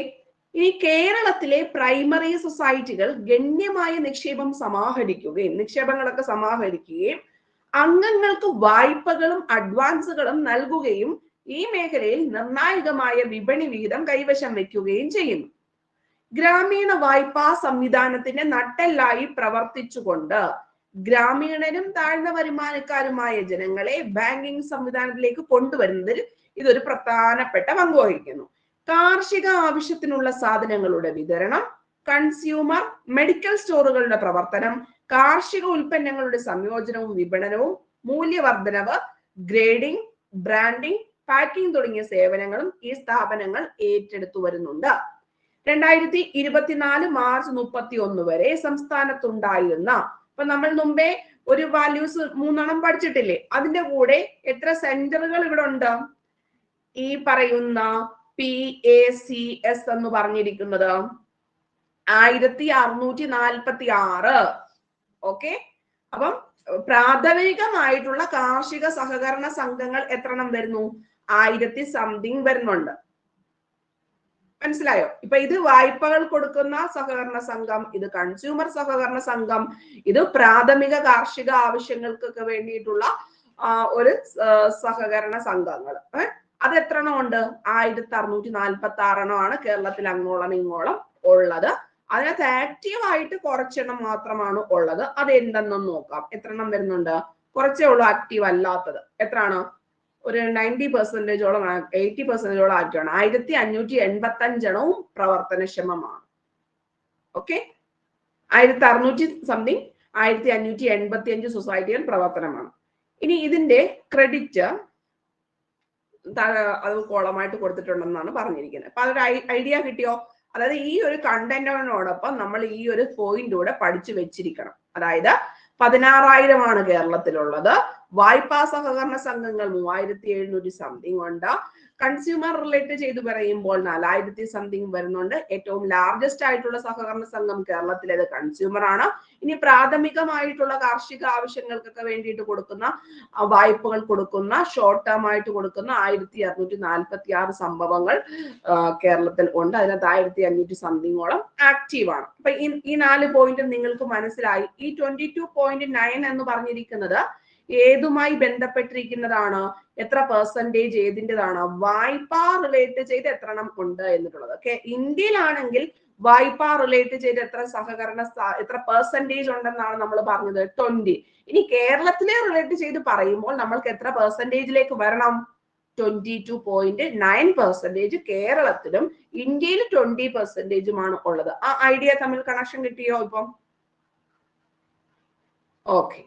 ഇനി കേരളത്തിലെ പ്രൈമറി സൊസൈറ്റികൾ ഗണ്യമായ നിക്ഷേപങ്ങളൊക്കെ സമാഹരിക്കുകയും അംഗങ്ങൾക്ക് വായ്പകളും അഡ്വാൻസുകളും നൽകുകയും ഈ മേഖലയിൽ നിർണായകമായ വിപണി വിഹിതം കൈവശം വെക്കുകയും ചെയ്യുന്നു. ഗ്രാമീണ വായ്പാ സംവിധാനത്തിന്റെ നട്ടെല്ലായി പ്രവർത്തിച്ചുകൊണ്ട് ഗ്രാമീണരും താഴ്ന്ന വരുമാനക്കാരുമായ ജനങ്ങളെ ബാങ്കിംഗ് സംവിധാനത്തിലേക്ക് കൊണ്ടുവരുന്നതിൽ ഇതൊരു പ്രധാനപ്പെട്ട പങ്ക് വഹിക്കുന്നു. കാർഷിക ആവശ്യത്തിനുള്ള സാധനങ്ങളുടെ വിതരണം, കൺസ്യൂമർ മെഡിക്കൽ സ്റ്റോറുകളുടെ പ്രവർത്തനം, കാർഷിക ഉൽപ്പന്നങ്ങളുടെ സംയോജനവും വിപണനവും, മൂല്യവർദ്ധനവ്, ഗ്രേഡിംഗ്, ബ്രാൻഡിംഗ്, പാക്കിംഗ് തുടങ്ങിയ സേവനങ്ങളും ഈ സ്ഥാപനങ്ങൾ ഏറ്റെടുത്തു വരുന്നുണ്ട്. 2024 മാർച്ച് 31 വരെ സംസ്ഥാനത്തുണ്ടായിരുന്ന, ഇപ്പൊ നമ്മൾ മുമ്പേ ഒരു വാല്യൂസ് 3 പഠിച്ചിട്ടില്ലേ? അതിന്റെ കൂടെ എത്ര സെന്ററുകൾ ഇവിടെ ഉണ്ട്? ഈ പറയുന്ന PACS എന്ന് പറഞ്ഞിരിക്കുന്നത് 1646. ഓക്കെ. അപ്പം പ്രാഥമികമായിട്ടുള്ള കാർഷിക സഹകരണ സംഘങ്ങൾ എത്രണ്ണം വരുന്നു? 1000 സംതിങ് വരുന്നുണ്ട്. മനസ്സിലായോ? ഇപ്പൊ ഇത് വായ്പകൾ കൊടുക്കുന്ന സഹകരണ സംഘം, ഇത് കൺസ്യൂമർ സഹകരണ സംഘം, ഇത് പ്രാഥമിക കാർഷിക ആവശ്യങ്ങൾക്കൊക്കെ വേണ്ടിയിട്ടുള്ള ഒരു സഹകരണ സംഘങ്ങൾ. അത് എത്രണ്ണം ഉണ്ട്? 1646 കേരളത്തിൽ അങ്ങോളം ഇങ്ങോളം ഉള്ളത്. അതിനകത്ത് ആക്റ്റീവ് ആയിട്ട് കുറച്ചെണ്ണം മാത്രമാണ് ഉള്ളത്. അത് എന്തെന്നും നോക്കാം. എത്രണ്ണം വരുന്നുണ്ട്? കുറച്ചേ ഉള്ളൂ ആക്റ്റീവ് അല്ലാത്തത്. എത്രയാണ്? ഒരു 90%ഓളം 80%ഓളം ആക്റ്റീവാണ്. 1585 പ്രവർത്തനക്ഷമമാണ്. ഓക്കെ. 1600 സംതിങ് 1585 സൊസൈറ്റികൾ പ്രവർത്തനമാണ്. ഇനി ഇതിന്റെ ക്രെഡിറ്റ് അത് കോളമായിട്ട് കൊടുത്തിട്ടുണ്ടെന്നാണ് പറഞ്ഞിരിക്കുന്നത്. അപ്പൊ അതൊരു ഐഡിയ കിട്ടിയോ? അതായത് ഈ ഒരു കണ്ടന്റിനോടൊപ്പം നമ്മൾ ഈ ഒരു പോയിന്റ് കൂടെ പഠിച്ചു വെച്ചിരിക്കണം. അതായത് 16,000 കേരളത്തിലുള്ളത്. വായ്പാ സഹകരണ സംഘങ്ങൾ 3700 സംതിങ് ഉണ്ട്. കൺസ്യൂമർ റിലേറ്റ് ചെയ്ത് പറയുമ്പോൾ 4000 സംതിങ് വരുന്നുണ്ട്. ഏറ്റവും ലാർജസ്റ്റ് ആയിട്ടുള്ള സഹകരണ സംഘം കേരളത്തിലേത് കൺസ്യൂമർ ആണ്. ഇനി പ്രാഥമികമായിട്ടുള്ള കാർഷിക ആവശ്യങ്ങൾക്കൊക്കെ വേണ്ടിയിട്ട് കൊടുക്കുന്ന വായ്പകൾ കൊടുക്കുന്ന ഷോർട്ട് ടേം ആയിട്ട് കൊടുക്കുന്ന 1646 സംഭവങ്ങൾ കേരളത്തിൽ ഉണ്ട്. അതിനകത്ത് 1500 സംതിങ്ങോളം ആക്റ്റീവ് ആണ്. അപ്പൊ ഈ 4 പോയിന്റ് നിങ്ങൾക്ക് മനസ്സിലായി. ഈ 22.9 എന്ന് പറഞ്ഞിരിക്കുന്നത് ഏതുമായി ബന്ധപ്പെട്ടിരിക്കുന്നതാണ്? എത്ര പെർസെന്റേജ് ഏതിൻ്റെതാണ്? വായ്പ റിലേറ്റ് ചെയ്ത് എത്രണ്ണം ഉണ്ട് എന്നിട്ടുള്ളത്. ഓക്കെ. ഇന്ത്യയിലാണെങ്കിൽ വായ്പ റിലേറ്റ് ചെയ്ത് എത്ര പെർസെന്റേജ് ഉണ്ടെന്നാണ് നമ്മൾ പറഞ്ഞത്? 20. ഇനി കേരളത്തിലെ റിലേറ്റ് ചെയ്ത് പറയുമ്പോൾ നമ്മൾക്ക് എത്ര പെർസെന്റേജിലേക്ക് വരണം? 22.9% കേരളത്തിലും ഇന്ത്യയിൽ 20%-ഉമാണ് ഉള്ളത്. ആ ഐഡിയ തമ്മിൽ കണക്ഷൻ കിട്ടിയോ ഇപ്പം? ഓക്കെ.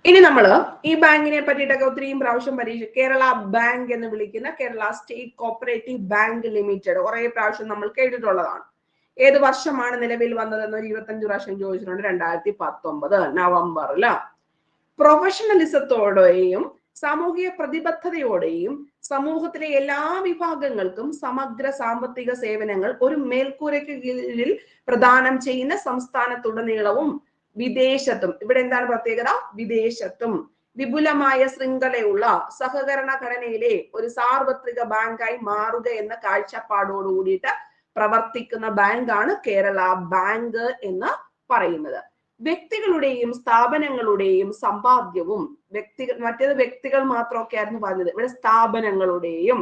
ഇനി നമ്മൾ ഈ ബാങ്കിനെ പറ്റിയിട്ടൊക്കെ ഒത്തിരിയും പ്രാവശ്യം കേരള ബാങ്ക് എന്ന് വിളിക്കുന്ന Kerala state cooperative bank limited കുറെ പ്രാവശ്യം നമ്മൾ കേട്ടിട്ടുള്ളതാണ്. ഏത് വർഷമാണ് നിലവിൽ വന്നതെന്ന് 25 പ്രാവശ്യം ചോദിച്ചിട്ടുണ്ട്. 2019 നവംബറിൽ. പ്രൊഫഷണലിസത്തോടെയും സാമൂഹിക പ്രതിബദ്ധതയോടെയും സമൂഹത്തിലെ എല്ലാ വിഭാഗങ്ങൾക്കും സമഗ്ര സാമ്പത്തിക സേവനങ്ങൾ ഒരു മേൽക്കൂരയ്ക്ക് കീഴിൽ പ്രദാനം ചെയ്യുന്ന സംസ്ഥാനത്തുടനീളവും വിദേശത്തും, ഇവിടെ എന്താണ് പ്രത്യേകത? വിദേശത്തും വിപുലമായ ശൃംഖലയുള്ള സഹകരണ ഘടനയിലെ ഒരു സാർവത്രിക ബാങ്കായി മാറുക എന്ന കാഴ്ചപ്പാടോട് കൂടിയിട്ട് പ്രവർത്തിക്കുന്ന ബാങ്കാണ് കേരള ബാങ്ക് എന്ന് പറയുന്നത്. വ്യക്തികളുടെയും സ്ഥാപനങ്ങളുടെയും സമ്പാദ്യവും മറ്റേത് വ്യക്തികൾ മാത്രമൊക്കെ ആയിരുന്നു പറഞ്ഞത്, ഇവിടെ സ്ഥാപനങ്ങളുടെയും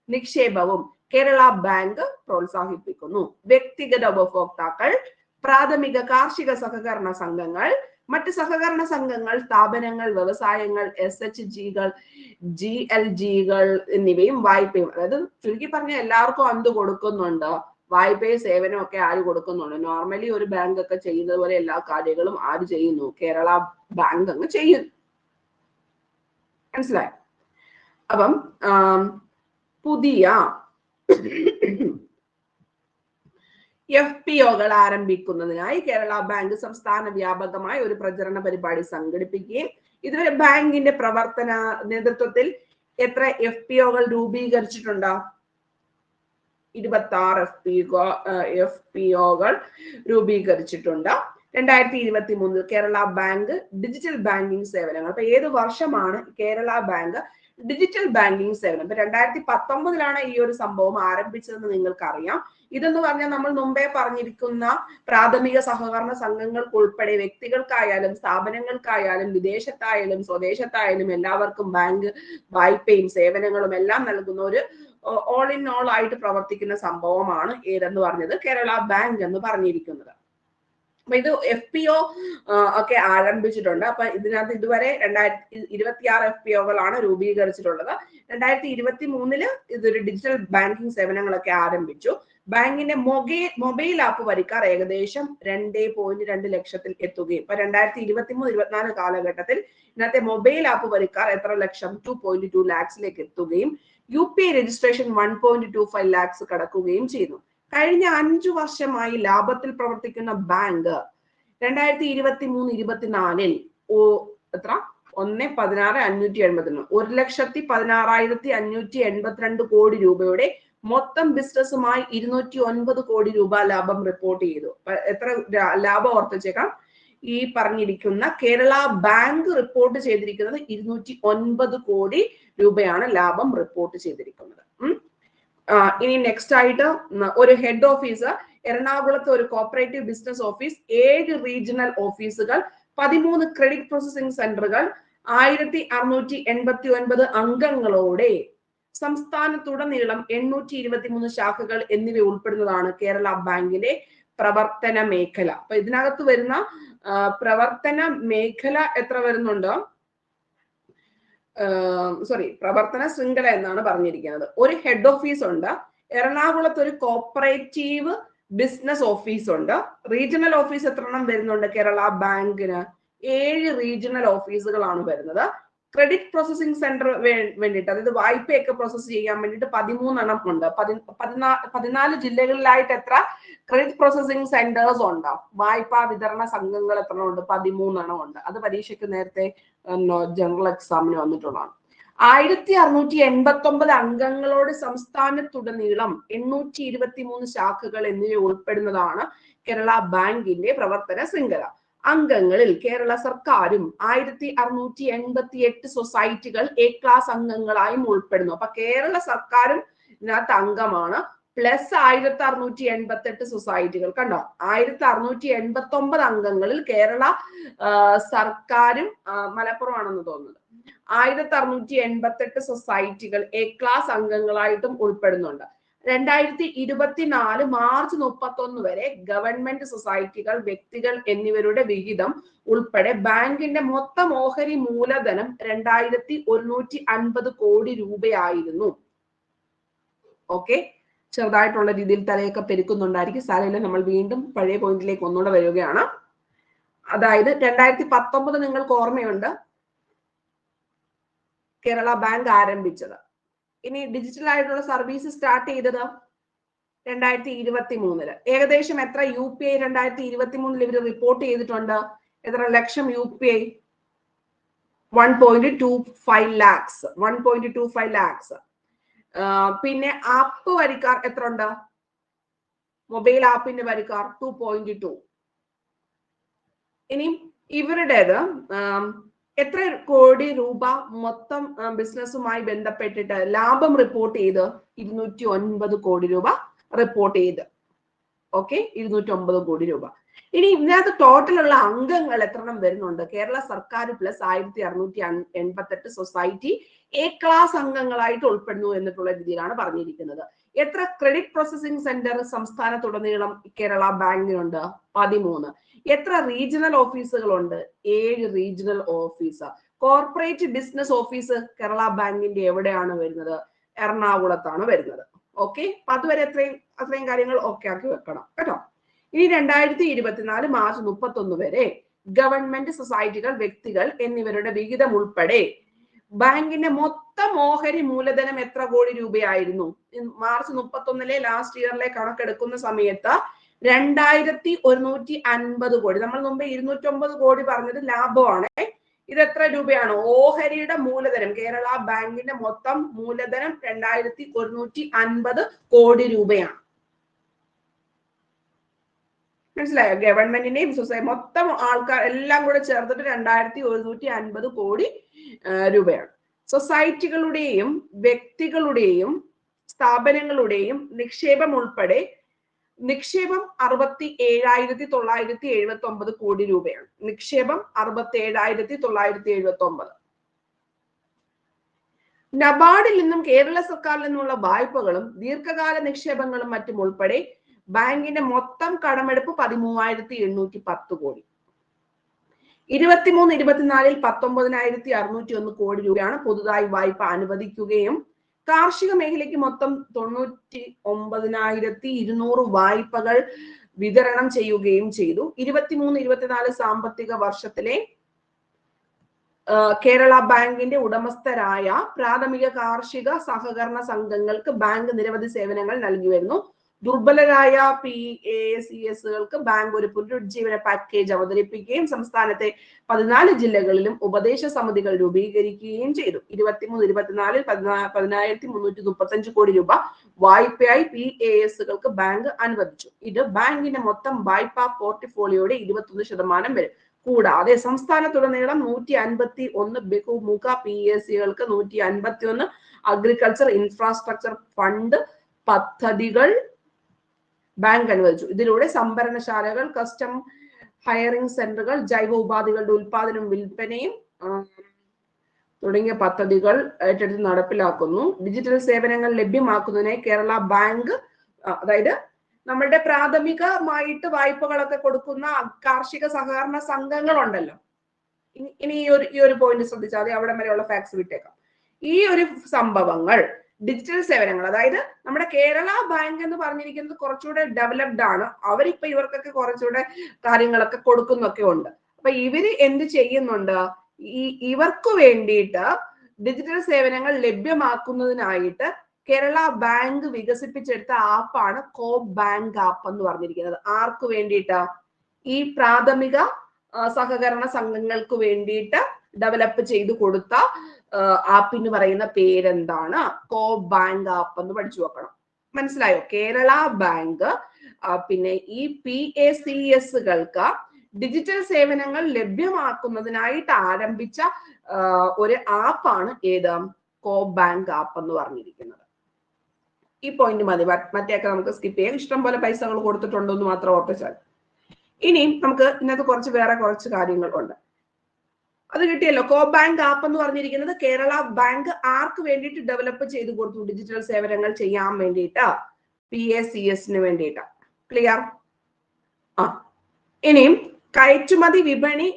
നിക്ഷേപവും കേരള ബാങ്ക് പ്രോത്സാഹിപ്പിക്കുന്നു. വ്യക്തിഗത ഉപഭോക്താക്കൾ, പ്രാഥമിക കാർഷിക സഹകരണ സംഘങ്ങൾ, മറ്റ് സഹകരണ സംഘങ്ങൾ, സ്ഥാപനങ്ങൾ, വ്യവസായങ്ങൾ, SHGകൾ, GLGകൾ എന്നിവയും വായ്പയും, അതായത് ചുരുക്കി പറഞ്ഞ എല്ലാവർക്കും എന്ത് കൊടുക്കുന്നുണ്ട്? വായ്പയും സേവനവും ഒക്കെ ആര് കൊടുക്കുന്നുണ്ട്? നോർമലി ഒരു ബാങ്ക് ഒക്കെ ചെയ്യുന്നത് പോലെ എല്ലാ കാര്യങ്ങളും ആര് ചെയ്യുന്നു? കേരള ബാങ്ക് അങ്ങ് ചെയ്യുന്നു. മനസ്സിലായോ? അപ്പം പുതിയ FPOകൾ ആരംഭിക്കുന്നതിനായി കേരള ബാങ്ക് സംസ്ഥാന വ്യാപകമായ ഒരു പ്രചരണ പരിപാടി സംഘടിപ്പിക്കുകയും ഇതുവരെ ബാങ്കിന്റെ പ്രവർത്തന നേതൃത്വത്തിൽ എത്ര FPOകൾ രൂപീകരിച്ചിട്ടുണ്ടോ? 26 FPOകൾ രൂപീകരിച്ചിട്ടുണ്ട്. 2023 കേരള ബാങ്ക് ഡിജിറ്റൽ ബാങ്കിങ് സേവനങ്ങൾ. അപ്പൊ ഏത് വർഷമാണ് കേരള ബാങ്ക് ഡിജിറ്റൽ ബാങ്കിങ് സേവനം? ഇപ്പൊ 2019 ഈ ഒരു സംഭവം ആരംഭിച്ചതെന്ന് നിങ്ങൾക്ക് അറിയാം. ഇതെന്ന് പറഞ്ഞാൽ നമ്മൾ മുമ്പേ പറഞ്ഞിരിക്കുന്ന പ്രാഥമിക സഹകരണ സംഘങ്ങൾക്ക് ഉൾപ്പെടെ വ്യക്തികൾക്കായാലും സ്ഥാപനങ്ങൾക്കായാലും വിദേശത്തായാലും സ്വദേശത്തായാലും എല്ലാവർക്കും ബാങ്ക് വായ്പയും സേവനങ്ങളും എല്ലാം നൽകുന്ന ഒരു ഓൾ ഇൻ ഓൾ ആയിട്ട് പ്രവർത്തിക്കുന്ന സംഭവമാണ് ഏതെന്ന് പറഞ്ഞത്? കേരള ബാങ്ക് എന്ന് പറഞ്ഞിരിക്കുന്നത്. അപ്പൊ ഇത് FPO ഒക്കെ ആരംഭിച്ചിട്ടുണ്ട്. അപ്പൊ ഇതിനകത്ത് ഇതുവരെ 2026 FPOകളാണ് രൂപീകരിച്ചിട്ടുള്ളത്. 2023 ഇതൊരു ഡിജിറ്റൽ ബാങ്കിങ് സേവനങ്ങളൊക്കെ ആരംഭിച്ചു. ബാങ്കിന്റെ മൊബൈൽ ആപ്പ് വരിക്കാർ ഏകദേശം 2.2 ലക്ഷത്തിൽ എത്തുകയും ഇപ്പൊ 2023-24 കാലഘട്ടത്തിൽ ഇന്നത്തെ മൊബൈൽ ആപ്പ് വരിക്കാർ എത്ര ലക്ഷം? 2.2 ലാക്സിലേക്ക് എത്തുകയും UPI രജിസ്ട്രേഷൻ 1.25 ലാക്സ് കടക്കുകയും ചെയ്തു. കഴിഞ്ഞ 5 വർഷമായി ലാഭത്തിൽ പ്രവർത്തിക്കുന്ന ബാങ്ക് 2023-24 എത്ര? 1,16,581 1,16,582 കോടി രൂപയുടെ മൊത്തം ബിസിനസ്സുമായി 209 കോടി രൂപ ലാഭം റിപ്പോർട്ട് ചെയ്തു. എത്ര ലാഭം ഓർത്തുവെച്ചേക്കാം? ഈ പറഞ്ഞിരിക്കുന്ന കേരള ബാങ്ക് റിപ്പോർട്ട് ചെയ്തിരിക്കുന്നത് 209 കോടി രൂപയാണ് ലാഭം റിപ്പോർട്ട് ചെയ്തിരിക്കുന്നത്. ഇനി നെക്സ്റ്റ് ആയിട്ട് ഒരു ഹെഡ് ഓഫീസ് എറണാകുളത്ത്, ഒരു കോപ്പറേറ്റീവ് ബിസിനസ് ഓഫീസ്, 7 റീജിയണൽ ഓഫീസുകൾ, 13 ക്രെഡിറ്റ് പ്രോസസിംഗ് സെന്ററുകൾ, 1689 അംഗങ്ങളോടെ സംസ്ഥാനത്തുടനീളം 823 ശാഖകൾ എന്നിവ ഉൾപ്പെടുന്നതാണ് കേരള ബാങ്കിന്റെ പ്രവർത്തന മേഖല. അപ്പൊ ഇതിനകത്ത് വരുന്ന പ്രവർത്തന മേഖല എത്ര വരുന്നുണ്ട്? പ്രവർത്തന ശൃംഖല എന്നാണ് പറഞ്ഞിരിക്കുന്നത്. ഒരു ഹെഡ് ഓഫീസ് ഉണ്ട്. എറണാകുളത്ത് ഒരു കോപ്പറേറ്റീവ് ബിസിനസ് ഓഫീസ് ഉണ്ട്. റീജിയണൽ ഓഫീസ് എത്ര എണ്ണം വരുന്നുണ്ട് കേരള ബാങ്കിന്? 7 റീജിയണൽ ഓഫീസുകളാണ് വരുന്നത്. ക്രെഡിറ്റ് പ്രോസസിംഗ് സെന്റർ വേണ്ടിയിട്ട്, അതായത് വായ്പയൊക്കെ പ്രോസസ് ചെയ്യാൻ വേണ്ടിയിട്ട് 13 എണ്ണം ഉണ്ട്. 14 ജില്ലകളിലായിട്ട് എത്ര ക്രെഡിറ്റ് പ്രോസസിംഗ് സെന്റേഴ്സ് ഉണ്ട്? വായ്പാ വിതരണ സംഘങ്ങൾ എത്ര ഉണ്ട്? 13 എണ്ണം ഉണ്ട്. അത് പരീക്ഷയ്ക്ക് നേരത്തെ ജനറൽ എക്സാമിന് വന്നിട്ടുള്ളതാണ്. 1689 അംഗങ്ങളോട് സംസ്ഥാനത്തുടനീളം 823 ശാഖകൾ എന്നിവ ഉൾപ്പെടുന്നതാണ് കേരള ബാങ്കിന്റെ പ്രവർത്തന ശൃംഖല. അംഗങ്ങളിൽ കേരള സർക്കാരും 1688 സൊസൈറ്റികൾ A ക്ലാസ് അംഗങ്ങളായും ഉൾപ്പെടുന്നു. അപ്പൊ കേരള സർക്കാരും ഇതിനകത്ത് അംഗമാണ്. പ്ലസ് 1688 സൊസൈറ്റികൾ. കണ്ടോ, 1689 അംഗങ്ങളിൽ കേരള സർക്കാരും മലപ്പുറമാണെന്ന് തോന്നുന്നത് 1688 സൊസൈറ്റികൾ A ക്ലാസ് അംഗങ്ങളായിട്ടും ഉൾപ്പെടുന്നുണ്ട്. 2024 മാർച്ച് 31 വരെ ഗവൺമെന്റ് സൊസൈറ്റികൾ, വ്യക്തികൾ എന്നിവരുടെ വിഹിതം ഉൾപ്പെടെ ബാങ്കിന്റെ മൊത്തം ഓഹരി മൂലധനം 2150 കോടി രൂപയായിരുന്നു. ഓക്കെ, ചെറുതായിട്ടുള്ള രീതിയിൽ തലയൊക്കെ പെരുക്കുന്നുണ്ടായിരിക്കും. സാരമില്ല, നമ്മൾ വീണ്ടും പഴയ പോയിന്റിലേക്ക് ഒന്നുകൂടെ വരികയാണ്. അതായത് 2019 നിങ്ങൾക്ക് ഓർമ്മയുണ്ട് കേരള ബാങ്ക് ആരംഭിച്ചത്. ഇനി ഡിജിറ്റൽ ആയിട്ടുള്ള സർവീസ് സ്റ്റാർട്ട് ചെയ്തത് 2023. ഏകദേശം എത്ര UPI 2023 ഇവർ റിപ്പോർട്ട് ചെയ്തിട്ടുണ്ട്? എത്ര ലക്ഷം UPI? 1.25 ലാക്സ്. 1.25 ലാക്സ്. പിന്നെ ആപ്പ് വരിക്കാർ എത്ര ഉണ്ട്? മൊബൈൽ ആപ്പിന്റെ വരിക്കാർ 2.2. ഇനി ഇവരുടേത് എത്ര കോടി രൂപ മൊത്തം ബിസിനസ്സുമായി ബന്ധപ്പെട്ടിട്ട് ലാഭം റിപ്പോർട്ട് ചെയ്ത് 209 കോടി രൂപ റിപ്പോർട്ട് ചെയ്ത്. ഓക്കെ, 209 കോടി രൂപ. ഇനി ഇതിനകത്ത് ടോട്ടൽ ഉള്ള അംഗങ്ങൾ എത്രണ്ണം വരുന്നുണ്ട്? കേരള സർക്കാർ പ്ലസ് 1688 സൊസൈറ്റി എ ക്ലാസ് അംഗങ്ങളായിട്ട് ഉൾപ്പെടുന്നു എന്നിട്ടുള്ള രീതിയിലാണ് പറഞ്ഞിരിക്കുന്നത്. എത്ര ക്രെഡിറ്റ് പ്രോസസിംഗ് സെന്റർ സംസ്ഥാനത്തുടനീളം കേരള ബാങ്കിനുണ്ട്? 13. എത്ര റീജിയണൽ ഓഫീസുകളുണ്ട്? 7 regional office. Corporate business office Kerala ബാങ്കിന്റെ എവിടെയാണ് വരുന്നത്? എറണാകുളത്താണ് വരുന്നത്. ഓക്കെ, അതുവരെ അത്രയും കാര്യങ്ങൾ ഓക്കെ ആക്കി വെക്കണം കേട്ടോ. ഇനി 2024 മാർച്ച് 31 വരെ ഗവൺമെന്റ്, സൊസൈറ്റികൾ, വ്യക്തികൾ എന്നിവരുടെ വിഹിതം ഉൾപ്പെടെ ബാങ്കിന്റെ മൊത്തം ഓഹരി മൂലധനം എത്ര കോടി രൂപയായിരുന്നു? മാർച്ച് 31 ലാസ്റ്റ് ഇയറിലെ കണക്കെടുക്കുന്ന സമയത്ത് 2150 കോടി. നമ്മൾ മുമ്പ് 209 കോടി പറഞ്ഞത് ലാഭമാണ്. ഇത് എത്ര രൂപയാണ്? ഓഹരിയുടെ മൂലധനം, കേരള ബാങ്കിന്റെ മൊത്തം മൂലധനം 2150 കോടി രൂപയാണ്. മനസ്സിലായോ? ഗവൺമെന്റിന്റെയും സൊസൈറ്റി മൊത്തം ആൾക്കാർ എല്ലാം കൂടെ ചേർത്തിട്ട് 2150 കോടി രൂപയാണ്. സൊസൈറ്റികളുടെയും വ്യക്തികളുടെയും സ്ഥാപനങ്ങളുടെയും നിക്ഷേപം ഉൾപ്പെടെ നിക്ഷേപം 67,979 കോടി രൂപയാണ്. നിക്ഷേപം 67,979. നബാർഡിൽ നിന്നും കേരള സർക്കാരിൽ നിന്നുള്ള വായ്പകളും ദീർഘകാല നിക്ഷേപങ്ങളും മറ്റും ഉൾപ്പെടെ ബാങ്കിന്റെ മൊത്തം കടമെടുപ്പ് 13,810 കോടി. 23-24 19,601 കോടി രൂപയാണ് പുതുതായി വായ്പ അനുവദിക്കുകയും കാർഷിക മേഖലയ്ക്ക് മൊത്തം 99,200 വായ്പകൾ വിതരണം ചെയ്യുകയും ചെയ്തു. 23-24 സാമ്പത്തിക വർഷത്തിലെ കേരള ബാങ്കിന്റെ ഉടമസ്ഥരായ പ്രാഥമിക കാർഷിക സഹകരണ സംഘങ്ങൾക്ക് ബാങ്ക് നിരവധി സേവനങ്ങൾ നൽകി വരുന്നു. ദുർബലരായ PACSകൾക്ക് ബാങ്ക് ഒരു പുനരുജ്ജീവന പാക്കേജ് അവതരിപ്പിക്കുകയും സംസ്ഥാനത്തെ 14 ജില്ലകളിലും ഉപദേശ സമിതികൾ രൂപീകരിക്കുകയും ചെയ്തു. 23-24 10,335 കോടി രൂപ വായ്പയായി PASകൾക്ക് ബാങ്ക് അനുവദിച്ചു. ഇത് ബാങ്കിന്റെ മൊത്തം വായ്പാ പോർട്ട്ഫോളിയോയുടെ 21% വരും. കൂടാതെ സംസ്ഥാനത്തുടനീളം 151 ബഹുമുഖ PACകൾക്ക് 151 അഗ്രികൾച്ചർ ഇൻഫ്രാസ്ട്രക്ചർ ഫണ്ട് പദ്ധതികൾ ബാങ്ക് അനുവദിച്ചു. ഇതിലൂടെ സംഭരണശാലകൾ, കസ്റ്റം ഹയറിംഗ് സെന്ററുകൾ, ജൈവ ഉപാധികളുടെ ഉൽപാദനവും വിൽപ്പനയും തുടങ്ങിയ പദ്ധതികൾ ഏറ്റെടുത്ത് നടപ്പിലാക്കുന്നു. ഡിജിറ്റൽ സേവനങ്ങൾ ലഭ്യമാക്കുന്നതിനായി കേരള ബാങ്ക്, അതായത് നമ്മളുടെ പ്രാഥമികമായിട്ട് വായ്പകളൊക്കെ കൊടുക്കുന്ന കാർഷിക സഹകരണ സംഘങ്ങളുണ്ടല്ലോ. ഇനി ഈ ഒരു പോയിന്റ് ശ്രദ്ധിച്ചാൽ മതി, അവിടെ വരെയുള്ള ഫാക്ട്സ് വിട്ടേക്കാം. ഈ ഒരു സംഭവങ്ങൾ ഡിജിറ്റൽ സേവനങ്ങൾ, അതായത് നമ്മുടെ കേരള ബാങ്ക് എന്ന് പറഞ്ഞിരിക്കുന്നത് കുറച്ചുകൂടെ ഡെവലപ്ഡ് ആണ്. അവരിപ്പോ ഇവർക്കൊക്കെ കുറച്ചുകൂടെ കാര്യങ്ങളൊക്കെ കൊടുക്കുന്നൊക്കെ ഉണ്ട്. അപ്പൊ ഇവര് എന്ത് ചെയ്യുന്നുണ്ട്? ഇവർക്ക് വേണ്ടിയിട്ട് ഡിജിറ്റൽ സേവനങ്ങൾ ലഭ്യമാക്കുന്നതിനായിട്ട് കേരള ബാങ്ക് വികസിപ്പിച്ചെടുത്ത ആപ്പാണ് കോ ബാങ്ക് ആപ്പ് എന്ന് പറഞ്ഞിരിക്കുന്നത്. ആർക്ക് വേണ്ടിയിട്ട്? ഈ പ്രാഥമിക സഹകരണ സംഘങ്ങൾക്ക് വേണ്ടിയിട്ട് ഡെവലപ്പ് ചെയ്തു കൊടുത്ത ആപ്പിന് പറയുന്ന പേരെന്താണ്? കോ ബാങ്ക് ആപ്പ് എന്ന് പഠിച്ചു വെക്കണം. മനസ്സിലായോ? കേരള ബാങ്ക് പിന്നെ ഈ PACSകൾക്ക് ഡിജിറ്റൽ സേവനങ്ങൾ ലഭ്യമാക്കുന്നതിനായിട്ട് ആരംഭിച്ച ഒരു ആപ്പാണ് ഏത്? കോ ബാങ്ക് ആപ്പ് എന്ന് പറഞ്ഞിരിക്കുന്നത്. ഈ പോയിന്റ് മതി, മറ്റേയൊക്കെ നമുക്ക് സ്കിപ്പ് ചെയ്യാം. ഇഷ്ടം പോലെ പൈസകൾ കൊടുത്തിട്ടുണ്ടോ എന്ന് മാത്രം ഓർപ്പിച്ചാൽ. ഇനി നമുക്ക് ഇന്നത്തെ വേറെ കുറച്ച് കാര്യങ്ങൾ ഉണ്ട്. അത് കിട്ടിയല്ലോ. കോ ബാങ്ക് ആപ്പ് എന്ന് പറഞ്ഞിരിക്കുന്നത് കേരള ബാങ്ക് ആർക്ക് വേണ്ടിയിട്ട് ഡെവലപ്പ് ചെയ്ത് കൊടുത്തു? ഡിജിറ്റൽ സേവനങ്ങൾ ചെയ്യാൻ വേണ്ടിയിട്ട്, PACSന് വേണ്ടിയിട്ട്. ക്ലിയർ? ഇനിയും കയറ്റുമതി വിപണി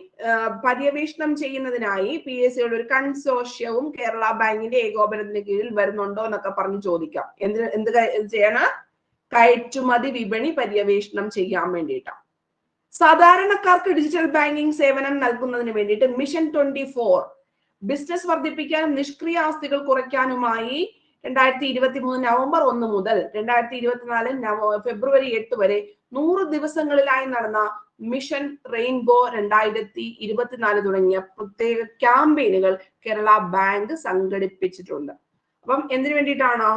പര്യവേഷണം ചെയ്യുന്നതിനായി PACയുടെ ഒരു കൺസോർഷ്യവും കേരള ബാങ്കിന്റെ ഏകോപനത്തിന് കീഴിൽ വരുന്നുണ്ടോ എന്നൊക്കെ പറഞ്ഞ് ചോദിക്കാം. എന്ത് ചെയ്യണം? കയറ്റുമതി വിപണി പര്യവേഷണം ചെയ്യാൻ വേണ്ടിയിട്ടാണ്. സാധാരണക്കാർക്ക് ഡിജിറ്റൽ ബാങ്കിങ് സേവനം നൽകുന്നതിന് വേണ്ടിയിട്ട് മിഷൻ 24 ബിസിനസ് വർദ്ധിപ്പിക്കാനും നിഷ്ക്രിയ ആസ്തികൾ കുറയ്ക്കാനുമായി 2023 നവംബർ 1 മുതൽ 2024 ഫെബ്രുവരി 8 വരെ 100 ദിവസങ്ങളിലായി നടന്ന മിഷൻ റെയിൻബോ 2024 തുടങ്ങിയ പ്രത്യേക ക്യാമ്പയിനുകൾ കേരള ബാങ്ക് സംഘടിപ്പിച്ചിട്ടുണ്ട്. അപ്പം എന്തിനു വേണ്ടിയിട്ടാണ്?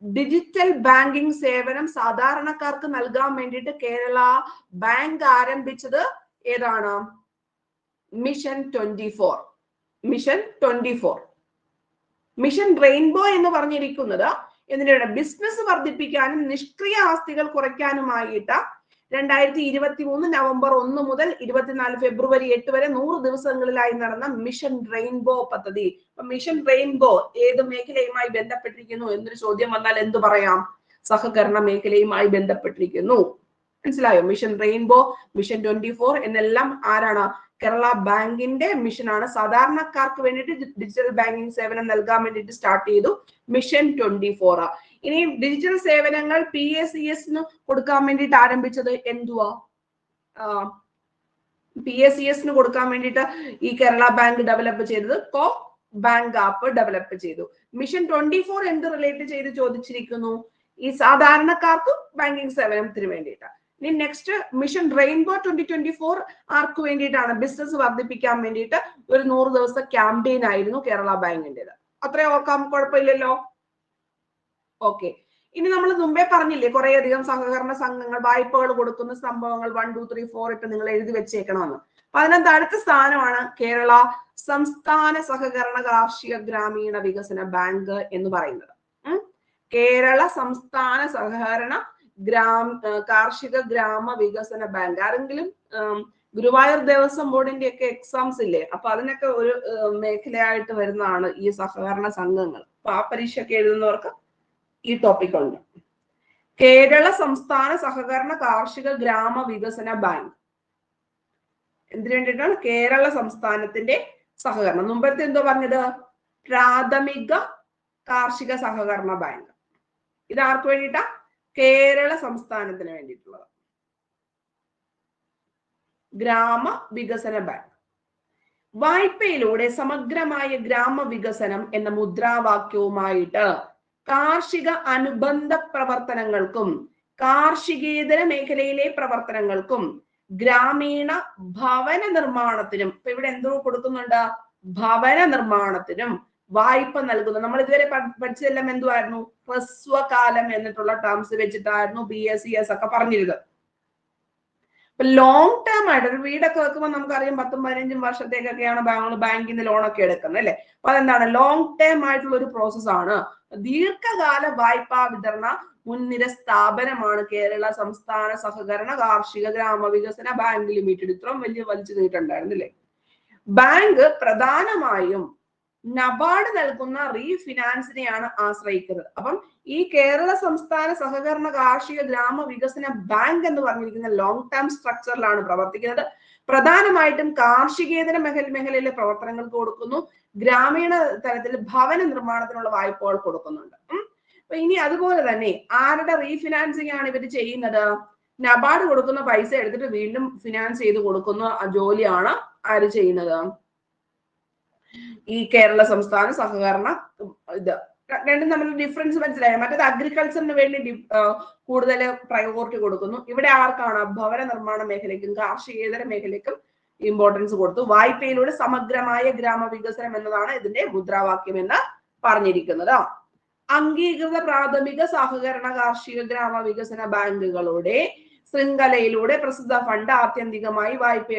ഡിജിറ്റൽ ബാങ്കിങ് സേവനം സാധാരണക്കാർക്ക് നൽകാൻ വേണ്ടിയിട്ട് കേരള ബാങ്ക് ആരംഭിച്ചത് ഏതാണ്? മിഷൻ 24. മിഷൻ 24. മിഷൻ റെയിൻബോ എന്ന് പറഞ്ഞിരിക്കുന്നത് എന്തിനാണ്? ബിസിനസ് വർദ്ധിപ്പിക്കാനും നിഷ്ക്രിയ ആസ്തികൾ കുറയ്ക്കാനുമായിട്ട് 2023 നവംബർ 1 മുതൽ 24 ഫെബ്രുവരി 8 വരെ 100 ദിവസങ്ങളിലായി നടന്ന മിഷൻ റെയിൻബോ പദ്ധതി. മിഷൻ റെയിൻബോ ഏത് മേഖലയുമായി ബന്ധപ്പെട്ടിരിക്കുന്നു എന്നൊരു ചോദ്യം വന്നാൽ എന്ത് പറയാം? സഹകരണ മേഖലയുമായി ബന്ധപ്പെട്ടിരിക്കുന്നു. മനസ്സിലായോ? മിഷൻ റെയിൻബോ, മിഷൻ 24 എന്നെല്ലാം ആരാണ്? കേരള ബാങ്കിന്റെ മിഷനാണ്. സാധാരണക്കാർക്ക് വേണ്ടിയിട്ട് ഡിജിറ്റൽ ബാങ്കിങ് സേവനം നൽകാൻ വേണ്ടിയിട്ട് സ്റ്റാർട്ട് ചെയ്തു മിഷൻ 24. ഇനി ഡിജിറ്റൽ സേവനങ്ങൾ PSES കൊടുക്കാൻ വേണ്ടിയിട്ട് ആരംഭിച്ചത് എന്തുവാ? PSES കൊടുക്കാൻ വേണ്ടിയിട്ട് ഈ കേരള ബാങ്ക് ഡെവലപ്പ് ചെയ്തത് കോ ബാങ്ക് ആപ്പ് ഡെവലപ്പ് ചെയ്തു. മിഷൻ 24 എന്ത് റിലേറ്റ് ചെയ്ത് ചോദിച്ചിരിക്കുന്നു? ഈ സാധാരണക്കാർക്ക് ബാങ്കിങ് സേവനത്തിന് വേണ്ടിയിട്ട്. ഇനി നെക്സ്റ്റ് മിഷൻ റെയിൻബോ 2024 ആർക്ക് വേണ്ടിയിട്ടാണ്? ബിസിനസ് വർദ്ധിപ്പിക്കാൻ വേണ്ടിയിട്ട് ഒരു 100 ദിവസത്തെ ക്യാമ്പയിൻ ആയിരുന്നു കേരള ബാങ്കിൻ്റെത്. അത്രയും ഓർക്കാം, കുഴപ്പമില്ലല്ലോ. ഓക്കെ, ഇനി നമ്മൾ മുമ്പേ പറഞ്ഞില്ലേ കുറേയധികം സഹകരണ സംഘങ്ങൾ വായ്പകൾ കൊടുക്കുന്ന സംഭവങ്ങൾ 1, 2, 3, 4 ഇട്ട് നിങ്ങൾ എഴുതി വെച്ചേക്കണമെന്ന്. അപ്പൊ അതിനകത്ത് അടുത്ത സ്ഥാനമാണ് കേരള സംസ്ഥാന സഹകരണ കാർഷിക ഗ്രാമീണ വികസന ബാങ്ക് എന്ന് പറയുന്നത്. കേരള സംസ്ഥാന സഹകരണ കാർഷിക ഗ്രാമ വികസന ബാങ്ക്. ആരെങ്കിലും ഗുരുവായൂർ ദേവസ്വം ബോർഡിന്റെ ഒക്കെ എക്സാംസ് ഇല്ലേ? അപ്പൊ അതിനൊക്കെ ഒരു മേഖലയായിട്ട് വരുന്നതാണ് ഈ സഹകരണ സംഘങ്ങൾ. അപ്പൊ ആ പരീക്ഷയൊക്കെ എഴുതുന്നവർക്ക് ഈ ടോപ്പിക് ഉണ്ട്. കേരള സംസ്ഥാന സഹകരണ കാർഷിക ഗ്രാമ വികസന ബാങ്ക് എന്തിനു വേണ്ടിയിട്ടാണ്? കേരള സംസ്ഥാനത്തിന്റെ സഹകരണം. മുമ്പത്തെ എന്തോ പറഞ്ഞത്? പ്രാഥമിക കാർഷിക സഹകരണ ബാങ്ക്. ഇത് ആർക്ക് വേണ്ടിയിട്ടാ? കേരള സംസ്ഥാനത്തിന് വേണ്ടിയിട്ടുള്ളത്. ഗ്രാമ വികസന ബാങ്ക്. വായ്പയിലൂടെ സമഗ്രമായ ഗ്രാമവികസനം എന്ന മുദ്രാവാക്യവുമായിട്ട് കാർഷിക അനുബന്ധ പ്രവർത്തനങ്ങൾക്കും കാർഷികേതര മേഖലയിലെ പ്രവർത്തനങ്ങൾക്കും ഗ്രാമീണ ഭവന നിർമ്മാണത്തിനും, ഇപ്പൊ ഇവിടെ എന്തോ കൊടുക്കുന്നുണ്ട്? ഭവന നിർമ്മാണത്തിനും വായ്പ നൽകുന്നു. നമ്മൾ ഇതുവരെ പഠിച്ചതെല്ലാം എന്തുവായിരുന്നു? ഹ്രസ്വകാലം എന്നിട്ടുള്ള ടേംസ് വെച്ചിട്ടായിരുന്നു PSES ഒക്കെ പറഞ്ഞിരുന്നത്. ഇപ്പൊ ലോങ് ടേം ആയിട്ട് ഒരു വീടൊക്കെ വെക്കുമ്പോൾ നമുക്കറിയാം 10-15 വർഷത്തേക്കൊക്കെയാണ് ബാങ്കിൽ നിന്ന് ലോണൊക്കെ എടുക്കുന്നത് അല്ലെ? അപ്പൊ അതെന്താണ്? ലോങ് ടേം ആയിട്ടുള്ള ഒരു പ്രോസസ്സാണ്. ദീർഘകാല വായ്പാ വിതരണ മുൻനിര സ്ഥാപനമാണ് കേരള സംസ്ഥാന സഹകരണ കാർഷിക ഗ്രാമവികസന ബാങ്ക് ലിമിറ്റഡ്. ഇത്രയും വലിയ വലിച്ചു നീട്ടുണ്ടായിരുന്നില്ലേ? ബാങ്ക് പ്രധാനമായും നബാർഡ് നൽകുന്ന റീഫിനാൻസിനെയാണ് ആശ്രയിക്കുന്നത്. അപ്പം ഈ കേരള സംസ്ഥാന സഹകരണ കാർഷിക ഗ്രാമ വികസന ബാങ്ക് എന്ന് പറഞ്ഞിരിക്കുന്ന ലോങ് ടേം സ്ട്രക്ചറിലാണ് പ്രവർത്തിക്കുന്നത്. പ്രധാനമായിട്ടും കാർഷികേതര മേഖലയിലെ പ്രവർത്തനങ്ങൾക്ക് കൊടുക്കുന്നു. ഗ്രാമീണ തലത്തിൽ ഭവന നിർമ്മാണത്തിനുള്ള വായ്പകൾ കൊടുക്കുന്നുണ്ട്. അപ്പൊ ഇനി അതുപോലെ തന്നെ ആരുടെ റീഫിനാൻസിങ് ആണ് ഇവർ ചെയ്യുന്നത്? നബാർഡ് കൊടുക്കുന്ന പൈസ എടുത്തിട്ട് വീണ്ടും ഫിനാൻസ് ചെയ്ത് കൊടുക്കുന്ന ജോലിയാണ് ആര് ചെയ്യുന്നത്? ഈ കേരള സംസ്ഥാന സഹകരണ ഇത് രണ്ടും തമ്മിൽ ഡിഫറൻസ് മനസ്സിലായോ? മറ്റേത് അഗ്രികൾച്ചറിന് വേണ്ടി കൂടുതൽ പ്രയോറിറ്റി കൊടുക്കുന്നു. ഇവിടെ ആർക്കാണ്? ഭവന നിർമ്മാണ മേഖലയ്ക്കും കാർഷികേതര മേഖലയ്ക്കും ഇമ്പോർട്ടൻസ് കൊടുത്തു. വായ്പയിലൂടെ സമഗ്രമായ ഗ്രാമവികസനം എന്നതാണ് ഇതിന്റെ മുദ്രാവാക്യം എന്ന് പറഞ്ഞിരിക്കുന്നത്. അംഗീകൃത പ്രാഥമിക സഹകരണ കാർഷിക ഗ്രാമ വികസന ബാങ്കുകളുടെ ശൃംഖലയിലൂടെ പ്രസ്തുത ഫണ്ട് ആത്യന്തികമായി വായ്പ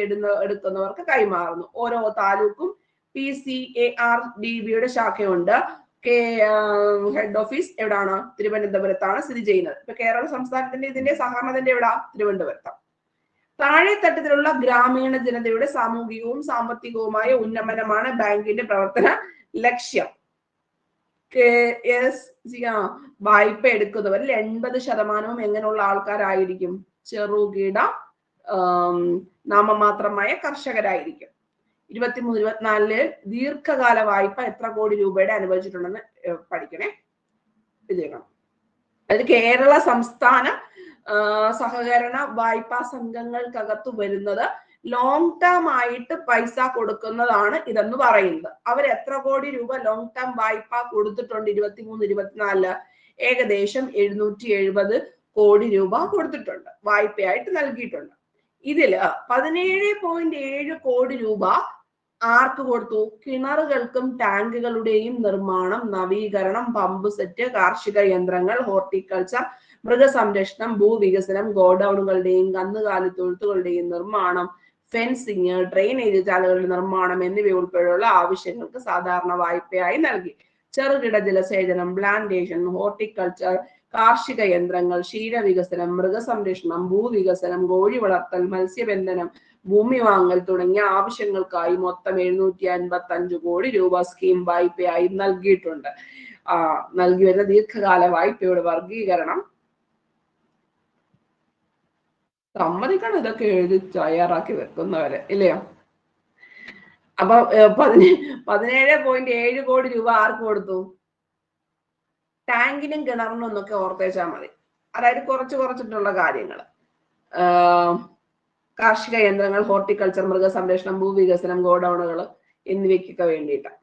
എടുക്കുന്നവർക്ക് കൈമാറുന്നു. ഓരോ താലൂക്കും PCARDBയുടെ ശാഖയുണ്ട്. ഹെഡ് ഓഫീസ് എവിടാണ്? തിരുവനന്തപുരത്താണ് സ്ഥിതി ചെയ്യുന്നത്. ഇപ്പൊ കേരള സംസ്ഥാനത്തിന്റെ ഇതിന്റെ സഹകരണത്തിന്റെ എവിടാ? തിരുവനന്തപുരത്താണ്. താഴെ തട്ടത്തിലുള്ള ഗ്രാമീണ ജനതയുടെ സാമൂഹികവും സാമ്പത്തികവുമായ ഉന്നമനമാണ് ബാങ്കിന്റെ പ്രവർത്തന ലക്ഷ്യം. വായ്പ എടുക്കുന്നവരിൽ 80% എങ്ങനെയുള്ള ആൾക്കാരായിരിക്കും? ചെറുകിട നാമമാത്രമായ കർഷകരായിരിക്കും. 23-24 ദീർഘകാല വായ്പ എത്ര കോടി രൂപയുടെ അനുവദിച്ചിട്ടുണ്ടെന്ന് പഠിക്കണേ, എഴുതണം. അതായത് കേരള സംസ്ഥാന സഹകരണ വായ്പാ സംഘങ്ങൾക്കകത്ത് വരുന്നത് ലോങ് ടേം ആയിട്ട് പൈസ കൊടുക്കുന്നതാണ് ഇതെന്ന് പറയുന്നത്. അവർ എത്ര കോടി രൂപ ലോങ് ടേം വായ്പ കൊടുത്തിട്ടുണ്ട്? 23-24 ഏകദേശം 770 കോടി രൂപ കൊടുത്തിട്ടുണ്ട്, വായ്പയായിട്ട് നൽകിയിട്ടുണ്ട്. ഇതില് 17.7 കോടി രൂപ ആർക്ക് കൊടുത്തു? കിണറുകൾക്കും ടാങ്കുകളുടെയും നിർമ്മാണം, നവീകരണം, പമ്പ് സെറ്റ്, കാർഷിക യന്ത്രങ്ങൾ, ഹോർട്ടിക്കൾച്ചർ, മൃഗസംരക്ഷണം, ഭൂവികസനം, ഗോഡൌണുകളുടെയും കന്നുകാലി തൊഴുത്തുകളുടെയും നിർമ്മാണം, ഫെൻസിങ്, ഡ്രെയിനേജ് ചാലുകളുടെ നിർമ്മാണം എന്നിവയുൾപ്പെടെയുള്ള ആവശ്യങ്ങൾക്ക് സാധാരണ വായ്പയായി നൽകി. ചെറുകിട ജലസേചനം, പ്ലാന്റേഷൻ, ഹോർട്ടിക്കൾച്ചർ, കാർഷിക യന്ത്രങ്ങൾ, ക്ഷീരവികസനം, മൃഗസംരക്ഷണം, ഭൂവികസനം, കോഴി വളർത്തൽ, മത്സ്യബന്ധനം, ഭൂമി വാങ്ങൽ തുടങ്ങിയ ആവശ്യങ്ങൾക്കായി മൊത്തം 755 കോടി രൂപ സ്കീം വായ്പയായി നൽകിയിട്ടുണ്ട്. നൽകി വരുന്ന ദീർഘകാല വായ്പയുടെ വർഗീകരണം സമ്മതിക്കണം, ഇതൊക്കെ എഴുതി തയ്യാറാക്കി വെക്കുന്നവരെ, ഇല്ലയോ? അപ്പൊ 17.7 കോടി രൂപ ആർക്ക് കൊടുത്തു? ടാങ്കിനും കിണറിനും എന്നൊക്കെ ഓർത്തേച്ചാൽ മതി. അതായത് കുറച്ചിട്ടുള്ള കാര്യങ്ങൾ. കാർഷിക യന്ത്രങ്ങൾ, ഹോർട്ടിക്കൾച്ചർ, മൃഗസംരക്ഷണം, ഭൂവികസനം, ഗോഡൌണുകൾ എന്നിവയ്ക്കൊക്കെ വേണ്ടിയിട്ടാണ്.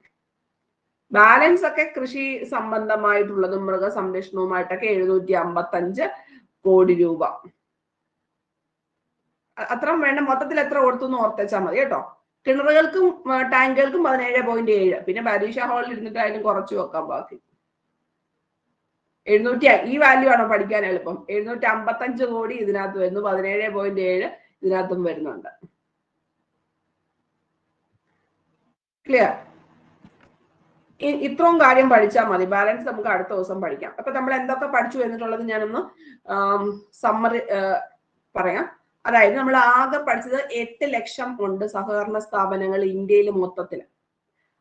ബാലൻസ് ഒക്കെ കൃഷി സംബന്ധമായിട്ടുള്ളതും മൃഗസംരക്ഷണവുമായിട്ടൊക്കെ 755 കോടി രൂപ. അത്ര വേണ്ട. മൊത്തത്തിൽ എത്ര കൊടുത്തു എന്ന് ഓർത്തേച്ചാൽ മതി കേട്ടോ. കിണറുകൾക്കും ടാങ്കുകൾക്കും 17.7. പിന്നെ പരീക്ഷ ഹാളിൽ ഇരുന്നിട്ടായാലും കുറച്ച് വെക്കാം ബാക്കി. 700. ഈ വാല്യൂ ആണോ പഠിക്കാൻ എളുപ്പം? 755 കോടി ഇതിനകത്ത് വരുന്നു, 17.7 ഇതിനകത്തും വരുന്നുണ്ട്. ക്ലിയർ? ഇത്രയും കാര്യം പഠിച്ചാൽ മതി. ബാലൻസ് നമുക്ക് അടുത്ത ദിവസം പഠിക്കാം. അപ്പൊ നമ്മൾ എന്തൊക്കെ പഠിച്ചു എന്നിട്ടുള്ളത് ഞാനൊന്ന് സമ്മറി പറയാം. അതായത് നമ്മൾ ആകെ പഠിച്ചത് 8 ലക്ഷം ഉണ്ട് സഹകരണ സ്ഥാപനങ്ങൾ ഇന്ത്യയിൽ മൊത്തത്തിൽ.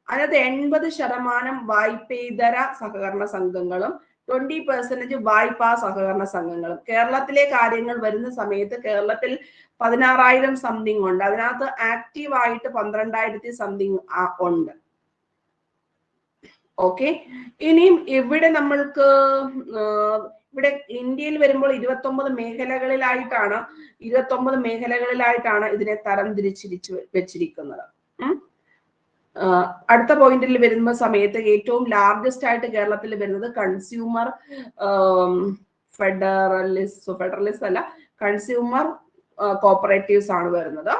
അതിനകത്ത് 80% വായ്പേതര സഹകരണ സംഘങ്ങളും 20% വായ്പാ സഹകരണ സംഘങ്ങളും. കേരളത്തിലെ കാര്യങ്ങൾ വരുന്ന സമയത്ത് കേരളത്തിൽ 16,000 സംതിങ് ഉണ്ട്. അതിനകത്ത് ആക്റ്റീവായിട്ട് 12,000 സംതിങ് ഉണ്ട്. ഓക്കെ. ഇനിയും ഇവിടെ നമ്മൾക്ക് ഇവിടെ ഇന്ത്യയിൽ വരുമ്പോൾ 29 മേഖലകളിലായിട്ടാണ് ഇതിനെ തരംതിരിച്ചിരിച്ചു വെച്ചിരിക്കുന്നത്. അടുത്ത പോയിന്റിൽ വരുന്ന സമയത്ത് ഏറ്റവും ലാർജസ്റ്റ് ആയിട്ട് കേരളത്തിൽ വരുന്നത് കൺസ്യൂമർ ഫെഡറലിസ്റ്റ് അല്ല, കൺസ്യൂമർ കോപ്പറേറ്റീവ്സ് ആണ് വരുന്നത്.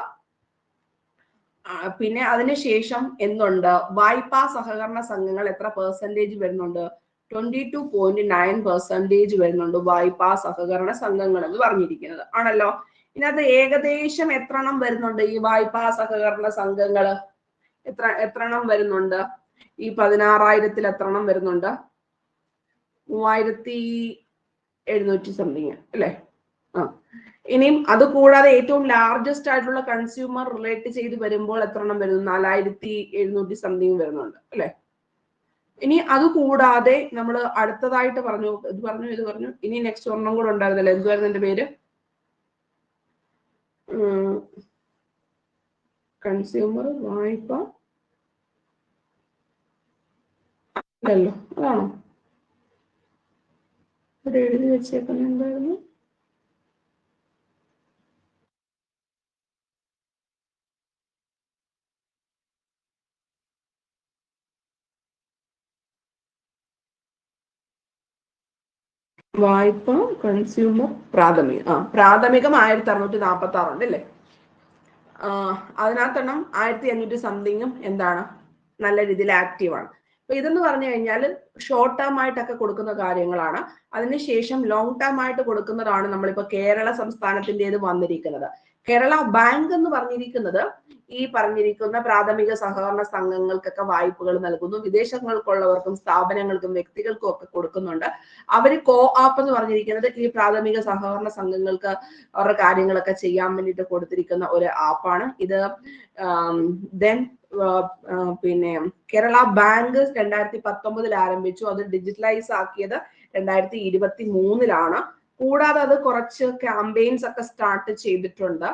പിന്നെ അതിനുശേഷം എന്തുണ്ട്? വായ്പാ സഹകരണ സംഘങ്ങൾ എത്ര പെർസെന്റേജ് വരുന്നുണ്ട്? 22.9% വരുന്നുണ്ട് വായ്പാ സഹകരണ സംഘങ്ങൾ എന്ന് പറഞ്ഞിരിക്കുന്നത് ആണല്ലോ. ഇതിനകത്ത് ഏകദേശം എത്രണ്ണം വരുന്നുണ്ട് ഈ വായ്പാ സഹകരണ സംഘങ്ങള്? എത്രണ്ണം വരുന്നുണ്ട്? ഈ 16,000 എത്രണ്ണം വരുന്നുണ്ട്? 3,700 സംതിങ് അല്ലേ? ഇനിയും അത് കൂടാതെ ഏറ്റവും ലാർജസ്റ്റ് ആയിട്ടുള്ള കൺസ്യൂമർ റിലേറ്റ് ചെയ്ത് വരുമ്പോൾ എത്രണ്ണം വരുന്നു? 4,700 സംതിങ് വരുന്നുണ്ട് അല്ലെ? ഇനി അത് കൂടാതെ നമ്മൾ അടുത്തതായിട്ട് ഇത് പറഞ്ഞു. ഇനി നെക്സ്റ്റ് ഒരെണ്ണം കൂടെ ഉണ്ടായിരുന്നല്ലോ, എന്തുവായിരുന്നു എന്റെ പേര്? കൺസ്യൂമർ വായ്പ അല്ലല്ലോ, അതാണോ ഇവിടെ എഴുതി വെച്ചേക്കുന്നത്? എന്തായിരുന്നു? വായ്പ കൺസ്യൂമർ പ്രാഥമികം 1,646 ഉണ്ട് അല്ലേ? അതിനകത്തെണ്ണം 1,500 സംതിങ്ങും എന്താണ് നല്ല രീതിയിൽ ആക്റ്റീവാണ്. അപ്പൊ ഇതെന്ന് പറഞ്ഞു കഴിഞ്ഞാൽ ഷോർട്ട് ടേം ആയിട്ടൊക്കെ കൊടുക്കുന്ന കാര്യങ്ങളാണ്. അതിനുശേഷം ലോങ് ടേം ആയിട്ട് കൊടുക്കുന്നതാണ് നമ്മളിപ്പോ കേരള സംസ്ഥാനത്തിൻ്റെത് വന്നിരിക്കുന്നത്. കേരള ബാങ്ക് എന്ന് പറഞ്ഞിരിക്കുന്നത് ഈ പറഞ്ഞിരിക്കുന്ന പ്രാഥമിക സഹകരണ സംഘങ്ങൾക്കൊക്കെ വായ്പകൾ നൽകുന്നു. വിദേശങ്ങൾക്കുള്ളവർക്കും സ്ഥാപനങ്ങൾക്കും വ്യക്തികൾക്കും ഒക്കെ കൊടുക്കുന്നുണ്ട്. അവര് കോ ആപ്പ് എന്ന് പറഞ്ഞിരിക്കുന്നത് ഈ പ്രാഥമിക സഹകരണ സംഘങ്ങൾക്ക് അവരുടെ കാര്യങ്ങളൊക്കെ ചെയ്യാൻ വേണ്ടിയിട്ട് കൊടുത്തിരിക്കുന്ന ഒരു ആപ്പാണ് ഇത്. പിന്നെ കേരള ബാങ്ക് 2019 ആരംഭിച്ചു. അത് ഡിജിറ്റലൈസ് ആക്കിയത് 2023 കൂടാതെ അത് കുറച്ച് ക്യാമ്പയിൻസ് ഒക്കെ സ്റ്റാർട്ട് ചെയ്തിട്ടുണ്ട്.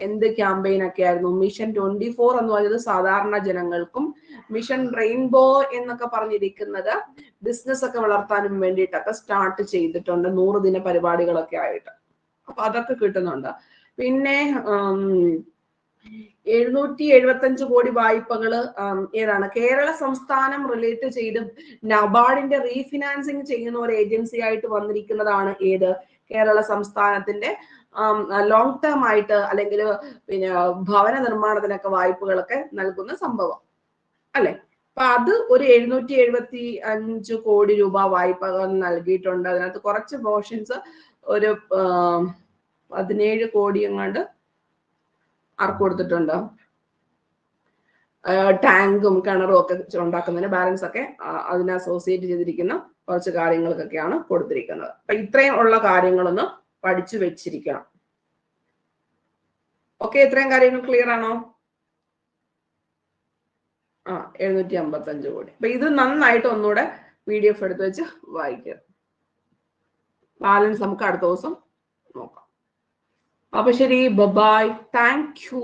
എന്ത് ക്യാമ്പയിൻ ഒക്കെ ആയിരുന്നു? മിഷൻ 24 എന്ന് പറഞ്ഞത് സാധാരണ ജനങ്ങൾക്കും, മിഷൻ റെയിൻബോ എന്നൊക്കെ പറഞ്ഞിരിക്കുന്നത് ബിസിനസ് ഒക്കെ വളർത്താനും വേണ്ടിയിട്ടൊക്കെ സ്റ്റാർട്ട് ചെയ്തിട്ടുണ്ട്, 100 ദിന പരിപാടികളൊക്കെ ആയിട്ട്. അപ്പൊ അതൊക്കെ കിട്ടുന്നുണ്ട്. പിന്നെ 775 കോടി വായ്പകൾ ഏതാണ്? കേരള സംസ്ഥാനം റിലേറ്റ് ചെയ്ത് നബാർഡിന്റെ റീഫിനാൻസിങ് ചെയ്യുന്ന ഒരു ഏജൻസി ആയിട്ട് വന്നിരിക്കുന്നതാണ് ഏത്? കേരള സംസ്ഥാനത്തിന്റെ ലോങ് ടേം ആയിട്ട് അല്ലെങ്കിൽ പിന്നെ ഭവന നിർമ്മാണത്തിനൊക്കെ വായ്പകളൊക്കെ നൽകുന്ന സംഭവം അല്ലെ? അപ്പൊ അത് ഒരു 775 കോടി രൂപ വായ്പകൾ നൽകിയിട്ടുണ്ട്. അതിനകത്ത് കുറച്ച് പോർഷൻസ് ഒരു 17 കോടി എങ്ങാണ്ട് ആർക്ക് കൊടുത്തിട്ടുണ്ട്? ടാങ്കും കിണറും ഒക്കെ ഉണ്ടാക്കുന്നതിന് ബാലൻസ് ഒക്കെ അതിനെ അസോസിയേറ്റ് ചെയ്തിരിക്കുന്ന കുറച്ച് കാര്യങ്ങൾക്കൊക്കെയാണ് കൊടുത്തിരിക്കുന്നത്. അപ്പൊ ഇത്രയും ഉള്ള കാര്യങ്ങളൊന്ന് പഠിച്ചു വെച്ചിരിക്കണം. ഓക്കെ, ഇത്രയും കാര്യങ്ങൾ ക്ലിയർ ആണോ? 755 കോടി. അപ്പൊ ഇത് നന്നായിട്ട് ഒന്നുകൂടെ PDF എടുത്ത് വെച്ച് വായിക്കുക. ബാലൻസ് നമുക്ക് അടുത്ത ദിവസം നോക്കാം. അപ്പൊ ശരി, ബൈ, താങ്ക് യു.